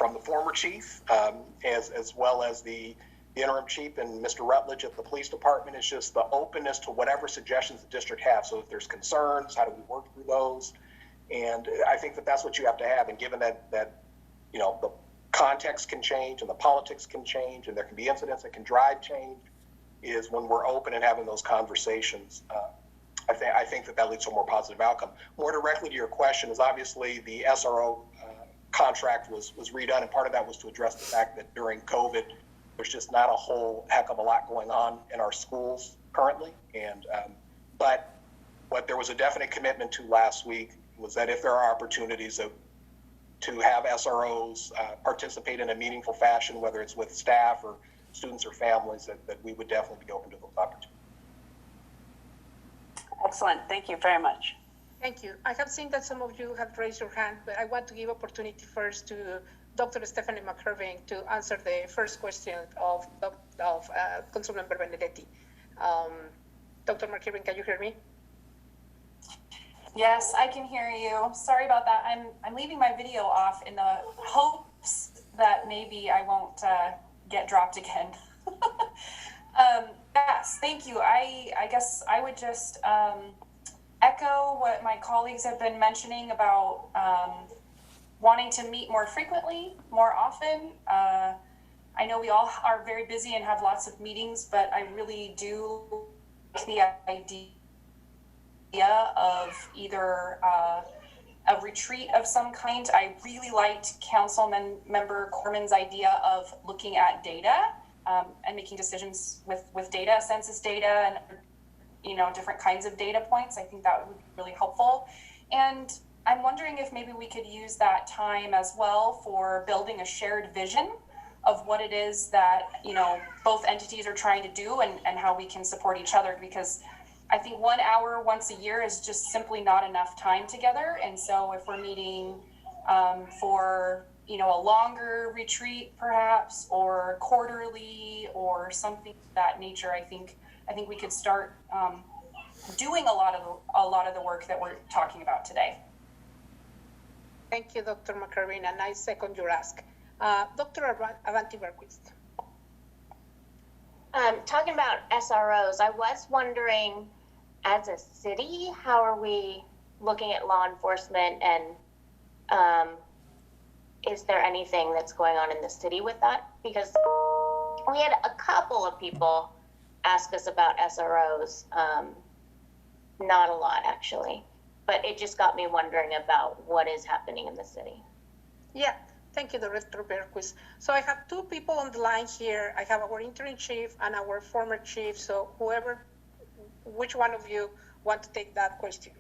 from the former chief, as well as the interim chief and Mr. Rutledge at the police department. Is just the openness to whatever suggestions the district has. So if there's concerns, how do we work through those? And I think that that's what you have to have. And given that the context can change and the politics can change and there can be incidents that can drive change, is when we're open and having those conversations. I think that leads to a more positive outcome. More directly to your question is obviously the SRO contract was redone, and part of that was to address the fact that during COVID, there's just not a whole heck of a lot going on in our schools currently. And but what there was a definite commitment to last week was that if there are opportunities to have SROs participate in a meaningful fashion, whether it's with staff or students or families, that we would definitely be open to those opportunities. Excellent. Thank you very much. Thank you. I have seen that some of you have raised your hand, but I want to give opportunity first to Dr. Stephanie McIrving to answer the first question of Councilmember Benedetti. Dr. McIrving, can you hear me? Yes, I can hear you. Sorry about that. I'm leaving my video off in the hopes that maybe I won't get dropped again. Yes, thank you. I guess I would just echo what my colleagues have been mentioning about wanting to meet more frequently, more often. I know we all are very busy and have lots of meetings, but I really do like the idea of either a retreat of some kind. I really liked Councilmember Corman's idea of looking at data and making decisions with data, census data, and different kinds of data points. I think that would be really helpful. And I'm wondering if maybe we could use that time as well for building a shared vision of what it is that both entities are trying to do and how we can support each other, because I think 1 hour once a year is just simply not enough time together. And so if we're meeting for a longer retreat perhaps, or quarterly or something of that nature, I think we could start doing a lot of the work that we're talking about today. Thank you, Dr. McIrving, and I second your ask. Dr. Avanti Berquist. Talking about SROs, I was wondering, as a city, how are we looking at law enforcement, and is there anything that's going on in the city with that? Because we had a couple of people ask us about SROs, not a lot actually, but it just got me wondering about what is happening in the city. Yeah, thank you, Director Berquist. So I have two people on the line here. I have our interim chief and our former chief. So which one of you want to take that question?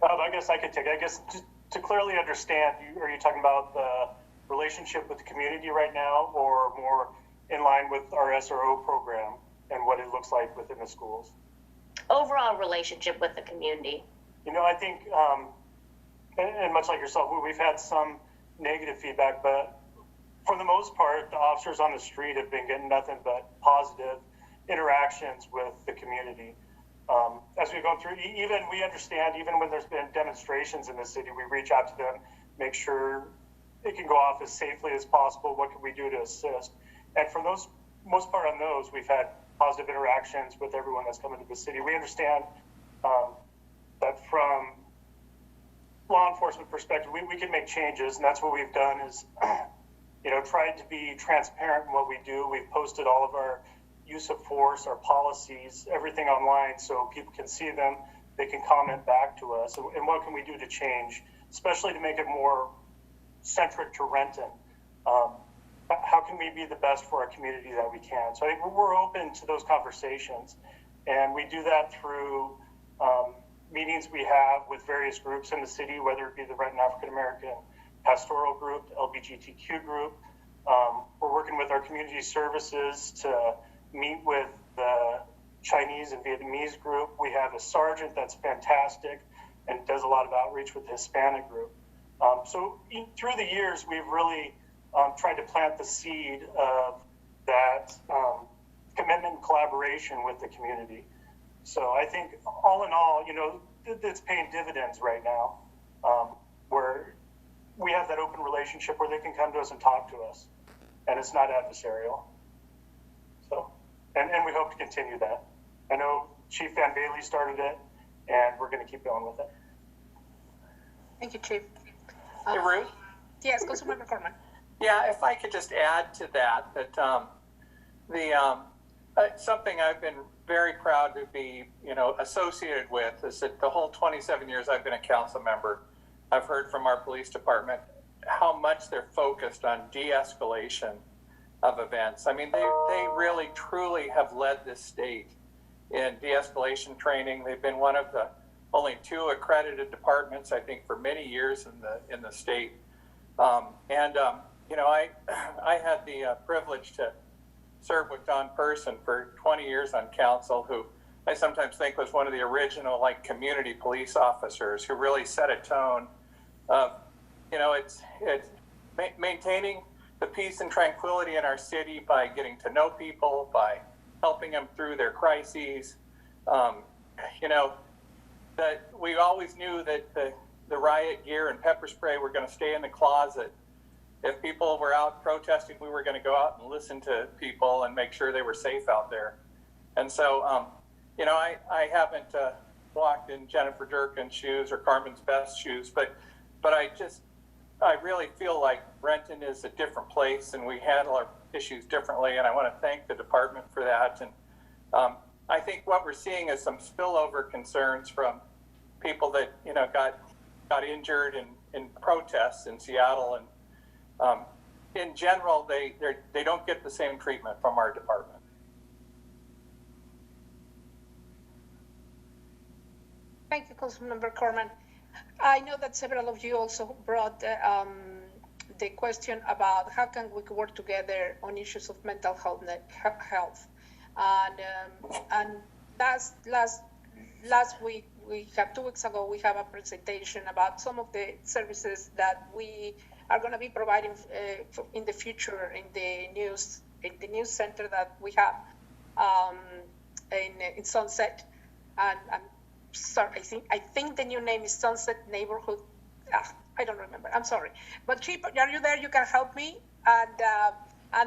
I guess I could take it. I guess just to clearly understand, are you talking about the relationship with the community right now, or more in line with our SRO program and what it looks like within the schools? Overall relationship with the community. I think, and much like yourself, we've had some negative feedback, but for the most part, the officers on the street have been getting nothing but positive interactions with the community. As we've gone through, we understand, even when there's been demonstrations in the city, we reach out to them, make sure it can go off as safely as possible. What can we do to assist? And for most part on those, we've had positive interactions with everyone that's come into the city. We understand that from law enforcement perspective, we can make changes, and that's what we've done is, tried to be transparent in what we do. We've posted all of our use of force, our policies, everything online, so people can see them, they can comment back to us, and what can we do to change, especially to make it more centric to Renton. How can we be the best for our community that we can? So I think we're open to those conversations, and we do that through meetings we have with various groups in the city, whether it be the Renton African American Pastoral Group, the LGBTQ group. We're working with our community services to meet with the Chinese and Vietnamese group. We have a sergeant that's fantastic and does a lot of outreach with the Hispanic group. So through the years, we've really tried to plant the seed of that commitment and collaboration with the community. So I think all in all, it's paying dividends right now. where we have that open relationship where they can come to us and talk to us, and it's not adversarial. So, and we hope to continue that. I know Chief Van Bailey started it, and we're going to keep going with it. Thank you, Chief. Hey, Ruth? Yes, Councilmember Corman. Yeah, if I could just add to that, something I've been very proud to be, associated with is that the whole 27 years I've been a council member, I've heard from our police department how much they're focused on de-escalation of events. I mean, they really, truly have led this state in de-escalation training. They've been one of the only 2 accredited departments, I think, for many years in the state. I had the privilege to serve with Don Person for 20 years on council, who I sometimes think was one of the original community police officers who really set a tone of, it's maintaining the peace and tranquility in our city by getting to know people, by helping them through their crises. That we always knew that the riot gear and pepper spray were going to stay in the closet. If people were out protesting, we were going to go out and listen to people and make sure they were safe out there. And so, I haven't walked in Jennifer Durkin's shoes or Carmen's Best shoes, but I really feel like Renton is a different place and we handle our issues differently. And I want to thank the department for that. And I think what we're seeing is some spillover concerns from people that, got injured in protests in Seattle. And in general, they don't get the same treatment from our department. Thank you, Councilmember Corman. I know that several of you also brought the question about how can we work together on issues of mental health. And last week, 2 weeks ago, we have a presentation about some of the services that we are going to be providing in the future in the news center that we have in Sunset. And I'm sorry, I think the new name is Sunset Neighborhood. I don't remember. I'm sorry. But Chip, are you there? You can help me. And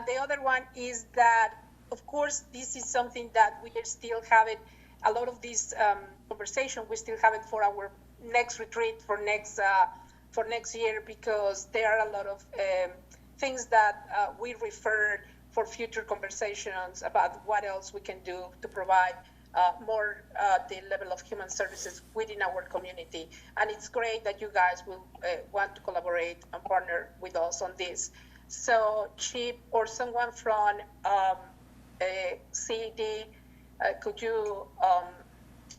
the other one is that, of course, this is something that we are still having a lot of this conversation. We still have it for our next retreat for next year, because there are a lot of things that we referred for future conversations about what else we can do to provide more the level of human services within our community. And it's great that you guys will want to collaborate and partner with us on this. So Chip or someone from CED, could you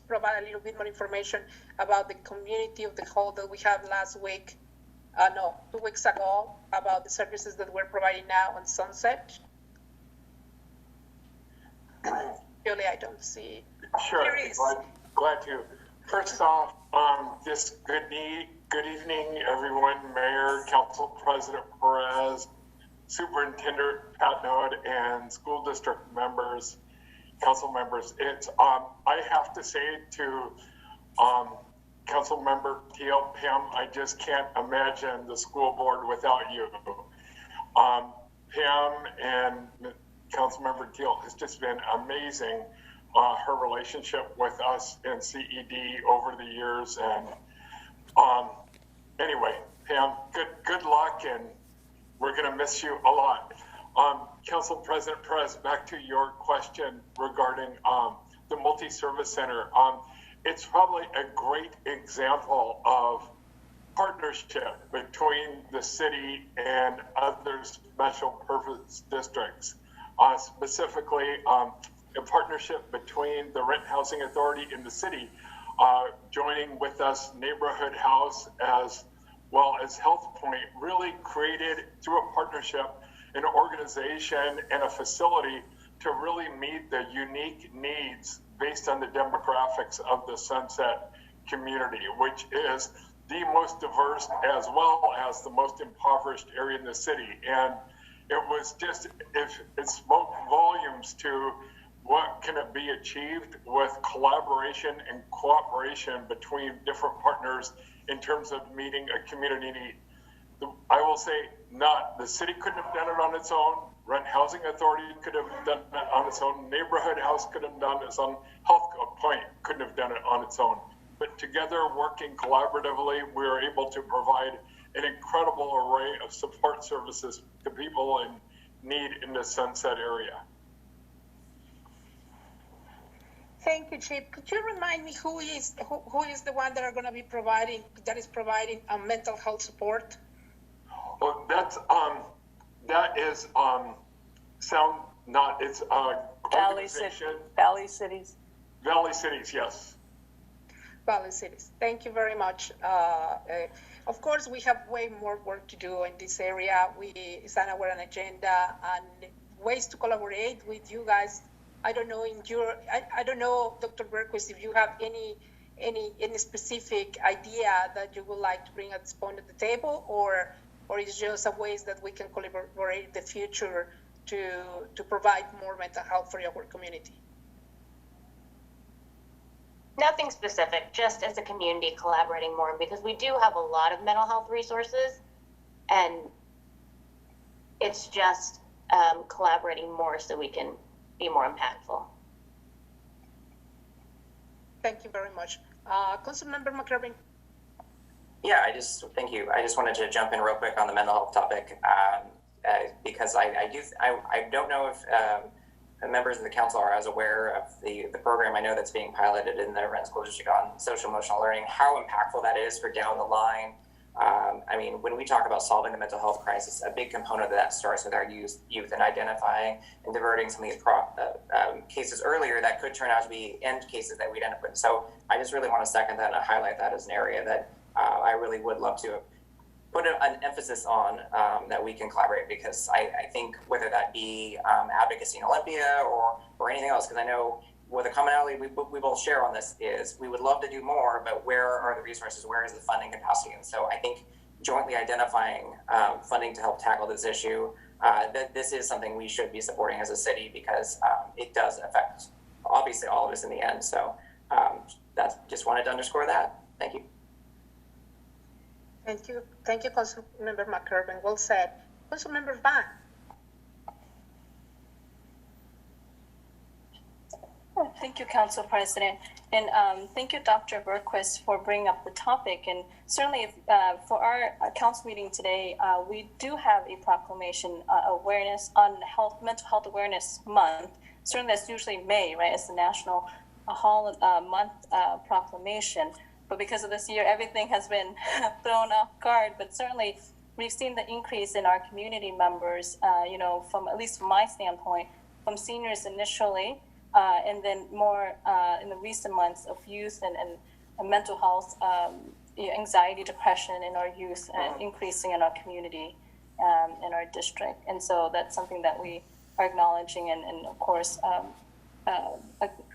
provide a little bit more information about the community of the whole that we had last week, 2 weeks ago, about the services that we're providing now on Sunset? Julie, I don't see. Sure, glad to. First off, just good evening, everyone, Mayor, Council President Perez, Superintendent Patnode, and school district members, council members. It's I have to say to Council Member Teal, Pam, I just can't imagine the school board without you. Pam and Councilmember Teal has just been amazing. Her relationship with us in CED over the years, and anyway, Pam, good luck, and we're going to miss you a lot. Council President Perez, back to your question regarding the multi-service center. It's probably a great example of partnership between the city and other special purpose districts. Specifically, a partnership between the Rent Housing Authority in the city, joining with us Neighborhood House as well as Health Point, really created through a partnership an organization and a facility to really meet the unique needs based on the demographics of the Sunset community, which is the most diverse as well as the most impoverished area in the city. And it was just, it spoke volumes to what can it be achieved with collaboration and cooperation between different partners in terms of meeting a community need. I will say the city couldn't have done it on its own. Renton Housing Authority could have done it on its own. Neighborhood House could have done its own. Health Point couldn't have done it on its own. But together, working collaboratively, we were able to provide an incredible array of support services to people in need in the Sunset area. Thank you, Chip. Could you remind me who is the one that is providing mental health support? Well, that is it's Valley Cities. Valley Cities, yes. Valley Cities. Thank you very much. Of course, we have way more work to do in this area. It's on our agenda and ways to collaborate with you guys. I don't know I don't know, Dr. Berquist, if you have any specific idea that you would like to bring at this point at the table, or it's just a ways that we can collaborate in the future to provide more mental health for our community. Nothing specific, just as a community collaborating more, because we do have a lot of mental health resources, and it's just collaborating more so we can be more impactful. Thank you very much. Councilmember McKervin. Yeah, thank you. I just wanted to jump in real quick on the mental health topic because I don't know if members of the council are as aware of the program. I know that's being piloted in the Renton School District on social emotional learning, how impactful that is for down the line. I mean, when we talk about solving the mental health crisis, a big component of that starts with our youth and identifying and diverting some of these cases earlier that could turn out to be end cases that we'd end up with. So I just really want to second that and highlight that as an area that I really would love to put an emphasis on, that we can collaborate, because I think whether that be advocacy in Olympia or anything else, because I know with the commonality we both share on this is we would love to do more, but where are the resources? Where is the funding capacity? And so I think jointly identifying funding to help tackle this issue, that this is something we should be supporting as a city, because it does affect obviously all of us in the end. So just wanted to underscore that. Thank you. Thank you, Councilmember McKervin. Well said. Councilmember Van. Thank you, Council President. And thank you, Dr. Berquist, for bringing up the topic. And certainly for our council meeting today, we do have a proclamation awareness on Mental Health Awareness Month. Certainly that's usually May, right? It's the National Month proclamation. But because of this year, everything has been thrown off guard. But certainly we've seen the increase in our community members, from at least from my standpoint, from seniors initially, and then more in the recent months of youth and mental health, anxiety, depression in our youth, increasing in our community, in our district. And so that's something that we are acknowledging and of course,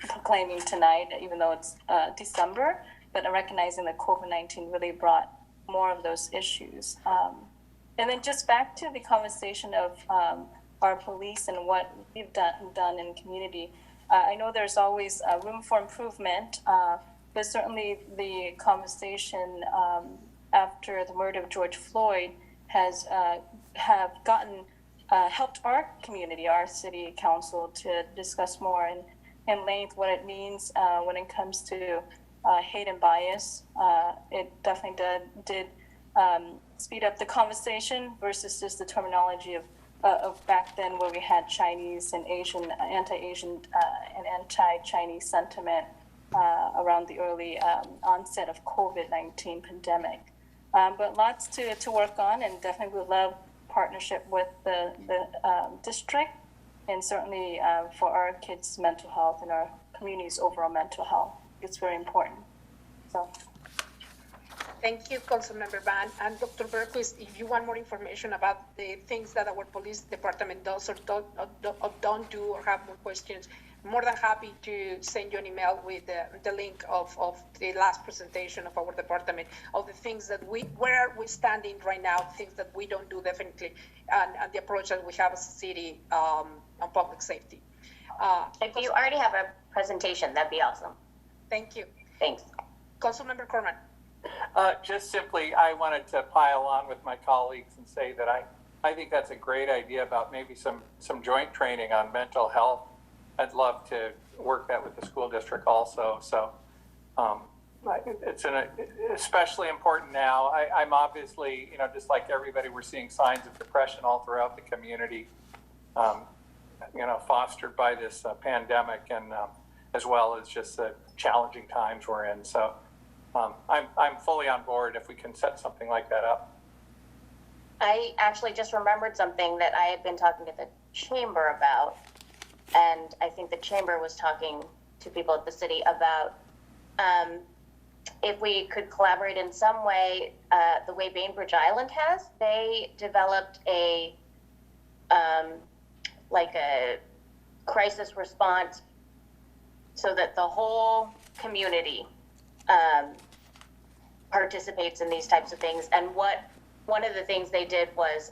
proclaiming tonight, even though it's December, but recognizing that COVID-19 really brought more of those issues. And then just back to the conversation of our police and what we've done in community. I know there's always room for improvement, but certainly the conversation after the murder of George Floyd has helped our community, our city council, to discuss more in length what it means when it comes to hate and bias. It definitely did speed up the conversation versus just the terminology of back then, where we had Chinese and Asian, anti-Asian and anti-Chinese sentiment around the early onset of COVID-19 pandemic. But lots to work on, and definitely would love partnership with the district, and certainly for our kids' mental health and our community's overall mental health. It's very important. So. Thank you, Councilmember Van. And Dr. Berquist, if you want more information about the things that our police department does or don't do, or have more questions, more than happy to send you an email with the link of the last presentation of our department, of the things that where we're standing right now, things that we don't do definitely, and the approach that we have as a city on public safety. If you already have a presentation, that'd be awesome. Thank you. Thanks. Councilmember Corman. Just simply, I wanted to pile on with my colleagues and say that I think that's a great idea about maybe some joint training on mental health. I'd love to work that with the school district also. So it's especially important now. I'm obviously, just like everybody, we're seeing signs of depression all throughout the community, fostered by this pandemic and as well as just the challenging times we're in. So I'm fully on board if we can set something like that up. I actually just remembered something that I had been talking to the chamber about, and I think the chamber was talking to people at the city about if we could collaborate in some way, the way Bainbridge Island has. They developed a crisis response so that the whole community participates in these types of things. And one of the things they did was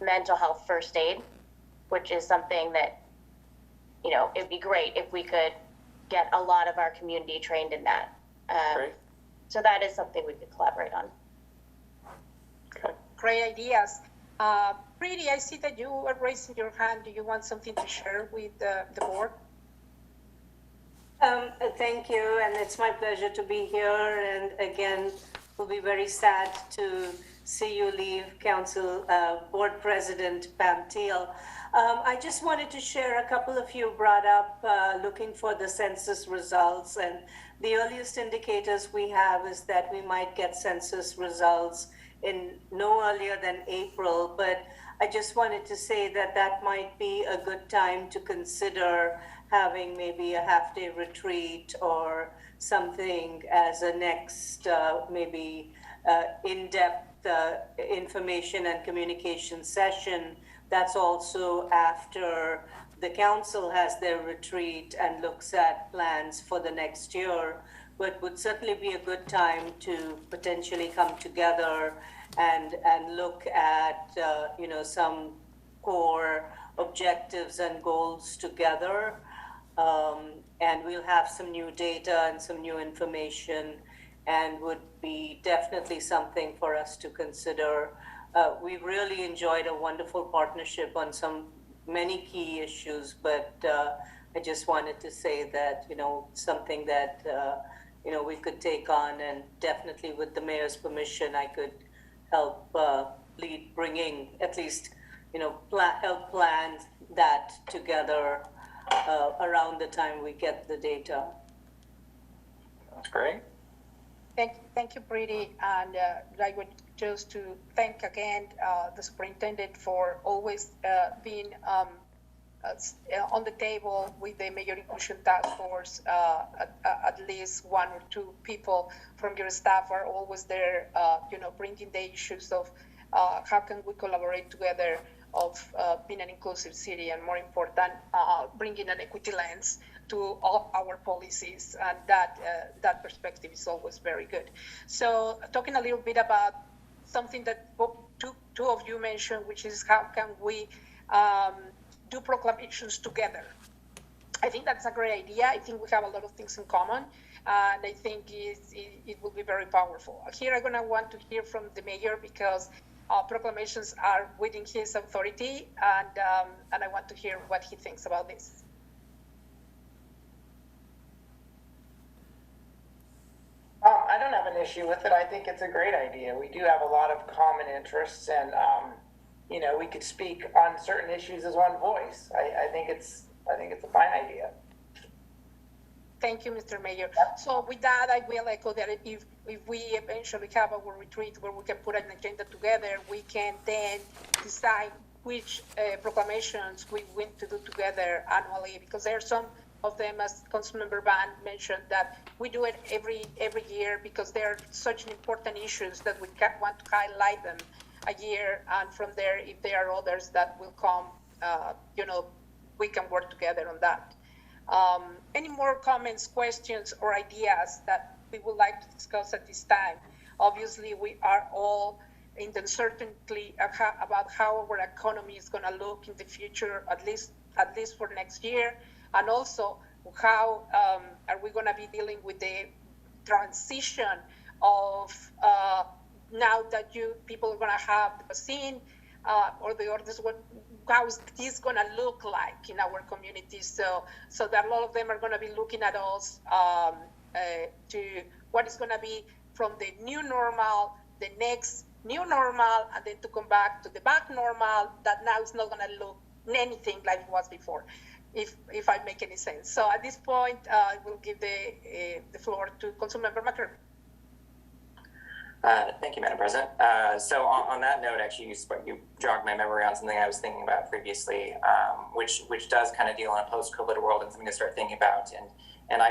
mental health first aid, which is something that, it'd be great if we could get a lot of our community trained in that. Great. So that is something we could collaborate on. Okay. Great ideas. Preeti, I see that you are raising your hand. Do you want something to share with the board? Thank you, and it's my pleasure to be here. And again, we'll be very sad to see you leave, Council Board President Pam Teal. I just wanted to share a couple of you brought up looking for the census results, and the earliest indicators we have is that we might get census results in no earlier than April, but I just wanted to say that that might be a good time to consider having maybe a half-day retreat or something as a next maybe in-depth information and communication session. That's also after the council has their retreat and looks at plans for the next year, but would certainly be a good time to potentially come together and look at some core objectives and goals together. And we'll have some new data and some new information, and would be definitely something for us to consider. We've really enjoyed a wonderful partnership on many key issues, but I just wanted to say that, something that, we could take on, and definitely with the mayor's permission, I could help lead bringing, at least, help plan that together around the time we get the data. That's great. Thank you, Preeti. And I would just to thank again the superintendent for always being on the table with the Mayor Inclusion Task Force. At least one or two people from your staff are always there, bringing the issues of how can we collaborate together of being an inclusive city, and more important, bringing an equity lens to all our policies, and that perspective is always very good. So talking a little bit about something that two of you mentioned, which is how can we do proclamations together. I think that's a great idea. I think we have a lot of things in common, and I think it will be very powerful. Here I'm gonna want to hear from the mayor, because proclamations are within his authority, and I want to hear what he thinks about this. I don't have an issue with it. I think it's a great idea. We do have a lot of common interests, and we could speak on certain issues as one voice. I think it's a fine idea. Thank you, Mr. Mayor. So with that, I will echo that if we eventually have our retreat where we can put an agenda together, we can then decide which proclamations we want to do together annually, because there are some of them, as Councilmember Van mentioned, that we do it every year because they're such important issues that we want to highlight them a year, and from there, if there are others that will come, we can work together on that. Any more comments, questions, or ideas that we would like to discuss at this time? Obviously, we are all in the uncertainty about how our economy is going to look in the future, at least for next year, and also how are we going to be dealing with the transition of now that people are going to have the vaccine or the orders. How is this going to look like in our communities? So that a lot of them are going to be looking at us to what is going to be from the new normal, the next new normal, and then to come back to the back normal that now is not going to look anything like it was before, if I make any sense. So at this point, I will give the floor to Councilmember McCurry. Thank you, Madam President. So on that note, actually, you jogged my memory on something I was thinking about previously, which does kind of deal in a post-COVID world and something to start thinking about. And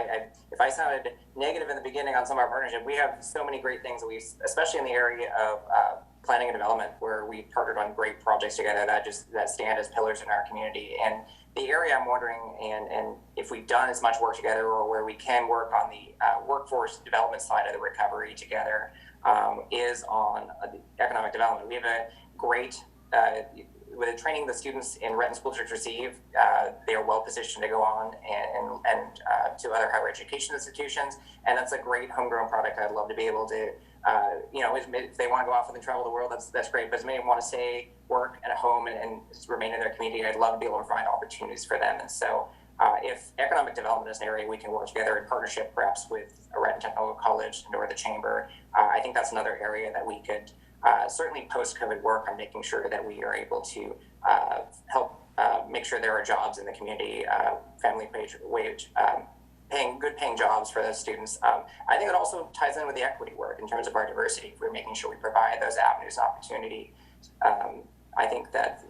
if I sounded negative in the beginning on some of our partnership, we have so many great things that especially in the area of planning and development, where we partnered on great projects together that stand as pillars in our community. And the area I'm wondering, and if we've done as much work together, or where we can work on the workforce development side of the recovery together, is on the economic development. We have a great, with the training the students in Renton School District receive, they are well positioned to go on and to other higher education institutions. And that's a great homegrown product. I'd love to be able to, if they want to go off and travel the world, that's great. But as many want to stay, work at home and remain in their community, I'd love to be able to provide opportunities for them. And so if economic development is an area we can work together in partnership, perhaps with Renton Technical College or the Chamber, I think that's another area that we could certainly post-COVID work on making sure that we are able to help make sure there are jobs in the community, family wage, good paying jobs for those students. I think it also ties in with the equity work in terms of our diversity. If we're making sure we provide those avenues of opportunity, I think that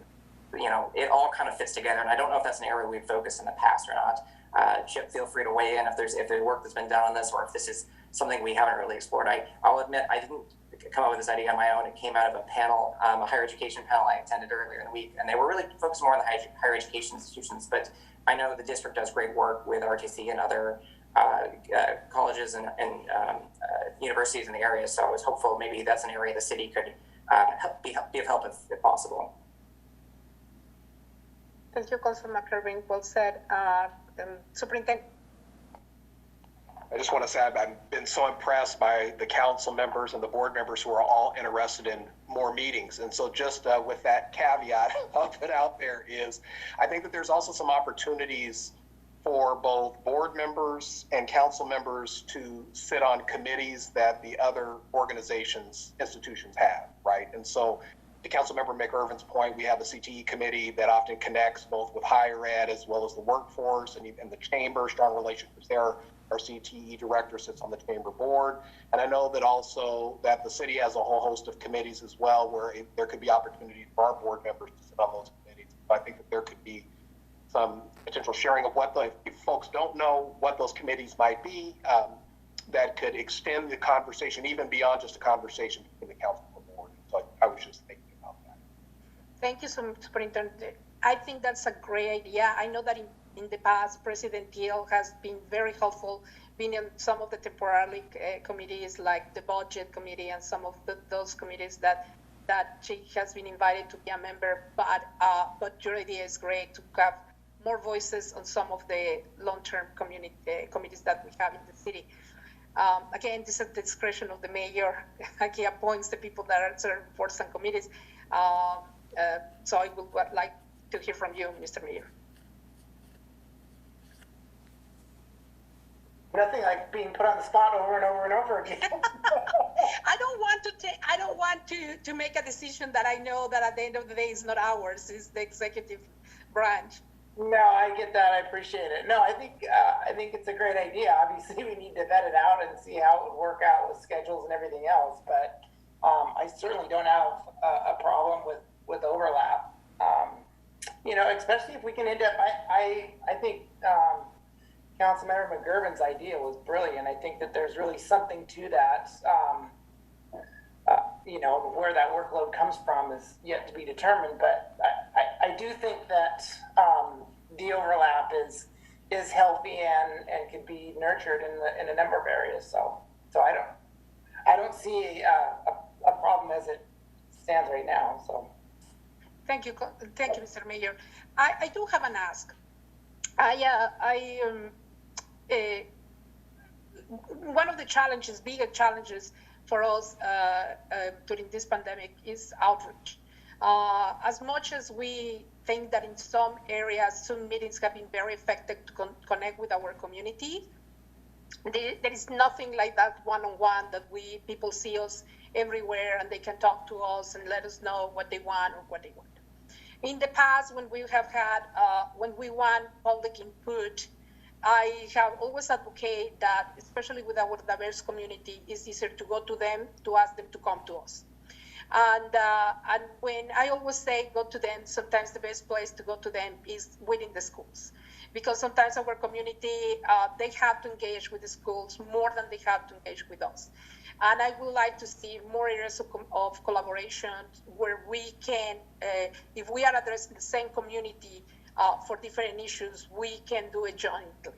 it all kind of fits together. And I don't know if that's an area we've focused in the past or not. Chip, feel free to weigh in if there's work that's been done on this, or if this is something we haven't really explored. I'll admit I didn't come up with this idea on my own. It came out of a panel, a higher education panel I attended earlier in the week, and they were really focused more on the higher education institutions. But I know the district does great work with RTC and other colleges and universities in the area. So I was hopeful maybe that's an area the city could be of help if possible. Thank you, Councilor McCurry. Well said. Superintendent. I just want to say I've been so impressed by the council members and the board members who are all interested in more meetings. And so just with that caveat I'll put out there is, I think that there's also some opportunities for both board members and council members to sit on committees that the other institutions have, right? And so to Councilmember McIrvin's point, we have a CTE committee that often connects both with higher ed as well as the workforce and the chamber, strong relationships there. Our CTE director sits on the chamber board. And I know that also that the city has a whole host of committees as well, where there could be opportunities for our board members to sit on those committees. So I think that there could be some potential sharing of if folks don't know what those committees might be, that could extend the conversation even beyond just a conversation between the council and the board. So I was just thinking about that. Thank you, Superintendent. I think that's a great idea. I know that in the past, President Teal has been very helpful, being in some of the temporary committees like the budget committee and some of those committees that she has been invited to be a member. But your idea is great to have more voices on some of the long-term committees that we have in the city. Again, this is at the discretion of the mayor. He appoints the people that are serving boards and committees. So I would like to hear from you, Mr. Mayor. Nothing like being put on the spot over and over and over again. I don't want to make a decision that I know that at the end of the day is not ours. It's the executive branch. No, I get that. I appreciate it. No, I think it's a great idea. Obviously, we need to vet it out and see how it would work out with schedules and everything else. But I certainly don't have a problem with overlap. Especially if we can end up. I think Councilmember McGurven's idea was brilliant. I think that there's really something to that. Where that workload comes from is yet to be determined. But I do think that the overlap is healthy and can be nurtured in a number of areas. So I don't see a problem as it stands right now, so. Thank you, Mr. Mayor. I do have an ask. One of the challenges, bigger challenges for us during this pandemic is outreach. As much as we think that in some areas, Zoom meetings have been very effective to connect with our community, there is nothing like that one-on-one that people see us everywhere and they can talk to us and let us know what they want or what they want. In the past, when we have had, when we want public input, I have always advocated that, especially with our diverse community, it's easier to go to them, to ask them to come to us. And when I always say go to them, sometimes the best place to go to them is within the schools. Because sometimes our community, they have to engage with the schools more than they have to engage with us. And I would like to see more areas of collaboration where we can, if we are addressing the same community for different issues, we can do it jointly.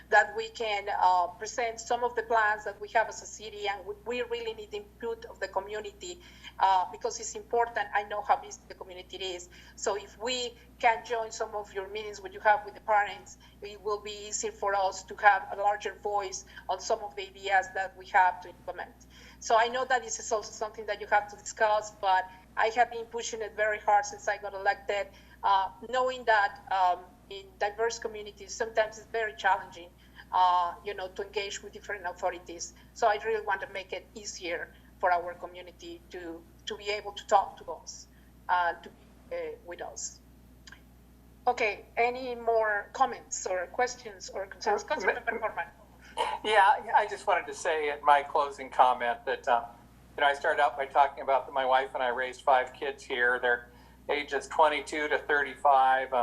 That we can present some of the plans that we have as a city, and we really need input of the community because it's important. I know how busy the community is. So if we can join some of your meetings what you have with the parents, it will be easier for us to have a larger voice on some of the ideas that we have to implement. So I know that this is also something that you have to discuss, but I have been pushing it very hard since I got elected, knowing that in diverse communities, sometimes it's very challenging, to engage with different authorities. So I really want to make it easier for our community to be able to talk to us, to be with us. Okay, any more comments or questions or concerns? Councilmember Corman. Yeah, I just wanted to say in my closing comment that, I started out by talking about that my wife and I raised 5 kids here. They're ages 22 to 35.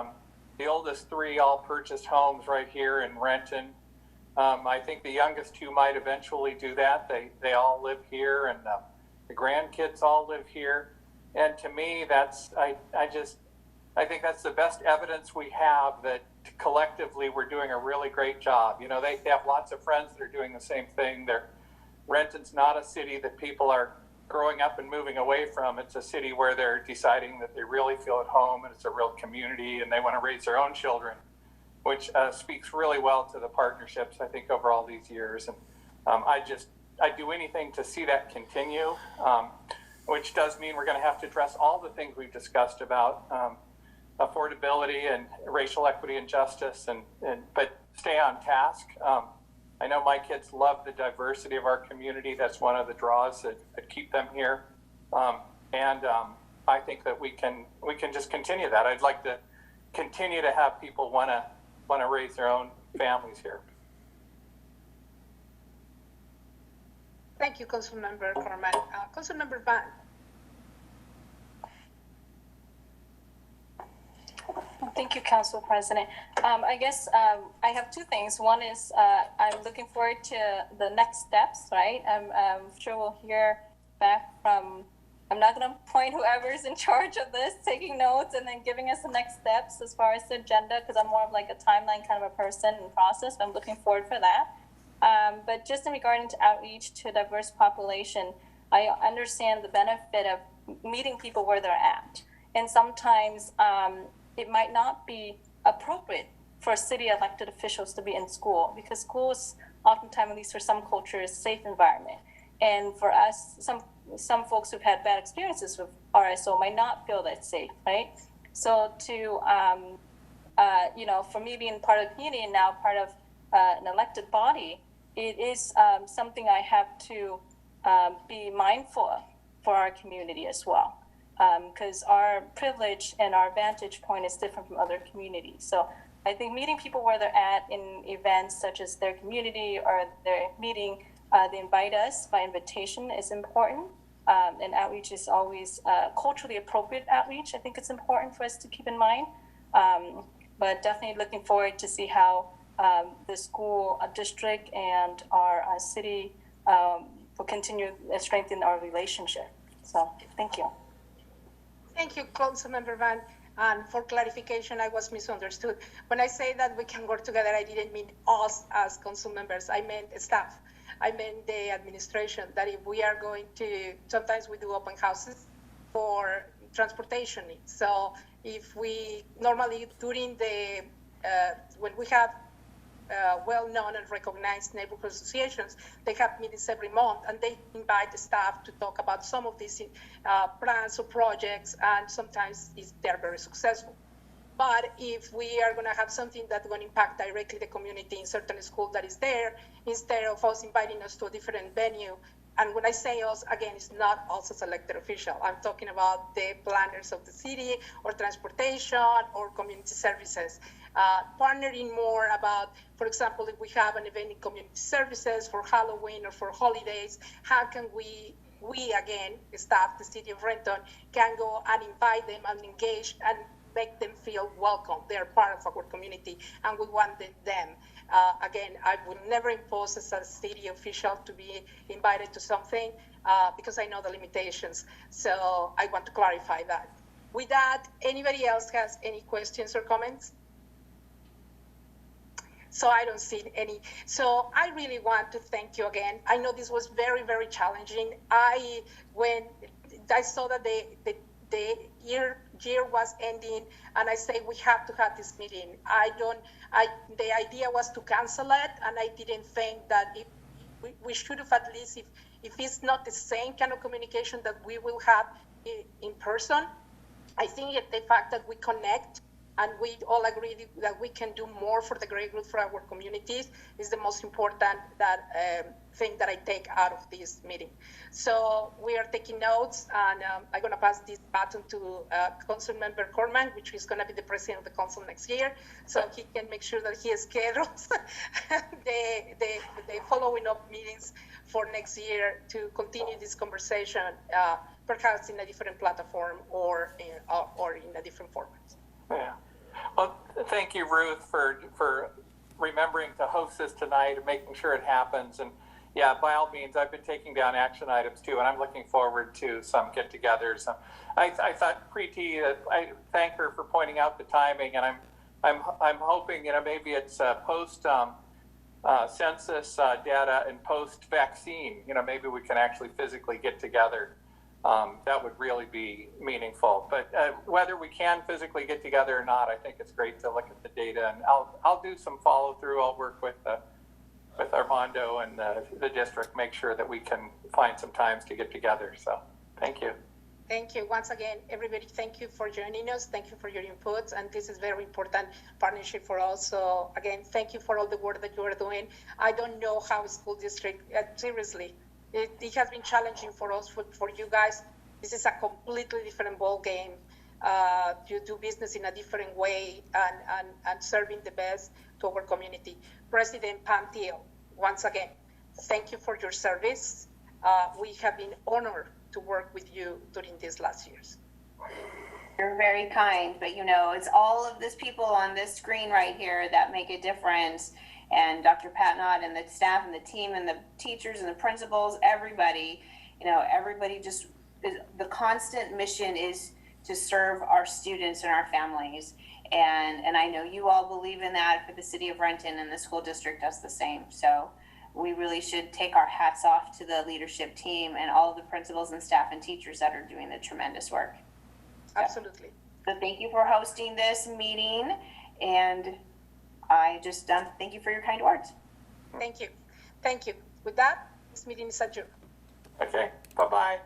The oldest 3 all purchased homes right here in Renton. I think the youngest 2 might eventually do that. They all live here, and the grandkids all live here. And to me, I think that's the best evidence we have that collectively we're doing a really great job. They have lots of friends that are doing the same thing. Renton's not a city that people are growing up and moving away from. It's a city where they're deciding that they really feel at home and it's a real community and they want to raise their own children, which speaks really well to the partnerships, I think, over all these years. And I do anything to see that continue, which does mean we're going to have to address all the things we've discussed about affordability and racial equity and justice, but stay on task. I know my kids love the diversity of our community. That's one of the draws that keep them here. I think that we can just continue that. I'd like to continue to have people want to raise their own families here. Thank you, Councilmember Corman. Councilmember Van. Thank you, Council President. I guess I have 2 things. One is I'm looking forward to the next steps, right? I'm sure we'll hear back from, I'm not going to point whoever's in charge of this, taking notes and then giving us the next steps as far as the agenda, because I'm more of like a timeline kind of a person and process, but I'm looking forward for that. But just in regarding to outreach to a diverse population, I understand the benefit of meeting people where they're at. And sometimes it might not be appropriate for city elected officials to be in school, because school is oftentimes, at least for some cultures, a safe environment. And for us, some folks who've had bad experiences with RSO might not feel that safe, right? So for me being part of the community and now part of an elected body, it is something I have to be mindful of for our community as well. Because our privilege and our vantage point is different from other communities. So I think meeting people where they're at in events such as their community or their meeting, they invite us by invitation is important. And outreach is always culturally appropriate outreach. I think it's important for us to keep in mind. But definitely looking forward to see how the school district and our city will continue to strengthen our relationship. So thank you. Thank you, Councilmember Van. And for clarification, I was misunderstood. When I say that we can work together, I didn't mean us as council members. I meant staff. I meant the administration, that if we are going to, sometimes we do open houses for transportation needs. So if we normally during the, when we have well-known and recognized neighborhood associations, they have meetings every month, and they invite the staff to talk about some of these plans or projects, and sometimes they're very successful. But if we are going to have something that's going to impact directly the community in certain school that is there, instead of us inviting us to a different venue, and when I say us, again, it's not us as elected official. I'm talking about the planners of the city or transportation or community services. Partnering more about, for example, if we have an event in community services for Halloween or for holidays, how can we again, staff, the city of Renton, can go and invite them and engage and make them feel welcome. They're part of our community, and we want them. Again, I would never impose as a city official to be invited to something because I know the limitations. So I want to clarify that. With that, anybody else has any questions or comments? So I don't see any. So I really want to thank you again. I know this was very, very challenging. When I saw that the year was ending, and I say we have to have this meeting. The idea was to cancel it, and I didn't think that we should have at least, if it's not the same kind of communication that we will have in person, I think the fact that we connect and we all agree that we can do more for the great good for our communities is the most important thing that I take out of this meeting. So we are taking notes, and I'm going to pass this baton to Council Member Corman, which is going to be the president of the council next year, so he can make sure that he schedules the following up meetings for next year to continue this conversation, perhaps in a different platform or in a different format. Yeah. Well, thank you, Ruth, for remembering to host this tonight and making sure it happens. And yeah, by all means, I've been taking down action items too, and I'm looking forward to some get-togethers. I thought Preeti, I thank her for pointing out the timing, and I'm hoping maybe it's post census data and post vaccine. Maybe we can actually physically get together. That would really be meaningful. But whether we can physically get together or not, I think it's great to look at the data, and I'll do some follow through. I'll work with Armando and the district, make sure that we can find some times to get together. So thank you. Thank you. Once again, everybody, thank you for joining us. Thank you for your inputs. And this is very important partnership for us. So again, thank you for all the work that you are doing. I don't know how school district, seriously, it has been challenging for us, for you guys. This is a completely different ball game. You do business in a different way and serving the best to our community. President Pam Thiel, once again, thank you for your service. We have been honored to work with you during these last years. You're very kind, but it's all of these people on this screen right here that make a difference. And Dr. Patnott and the staff and the team and the teachers and the principals, everybody, everybody just, the constant mission is to serve our students and our families. And I know you all believe in that for the city of Renton, and the school district does the same. So we really should take our hats off to the leadership team and all of the principals and staff and teachers that are doing the tremendous work. Absolutely. So thank you for hosting this meeting, and I just thank you for your kind words. Thank you. Thank you. With that, this meeting is adjourned. Okay. Bye-bye.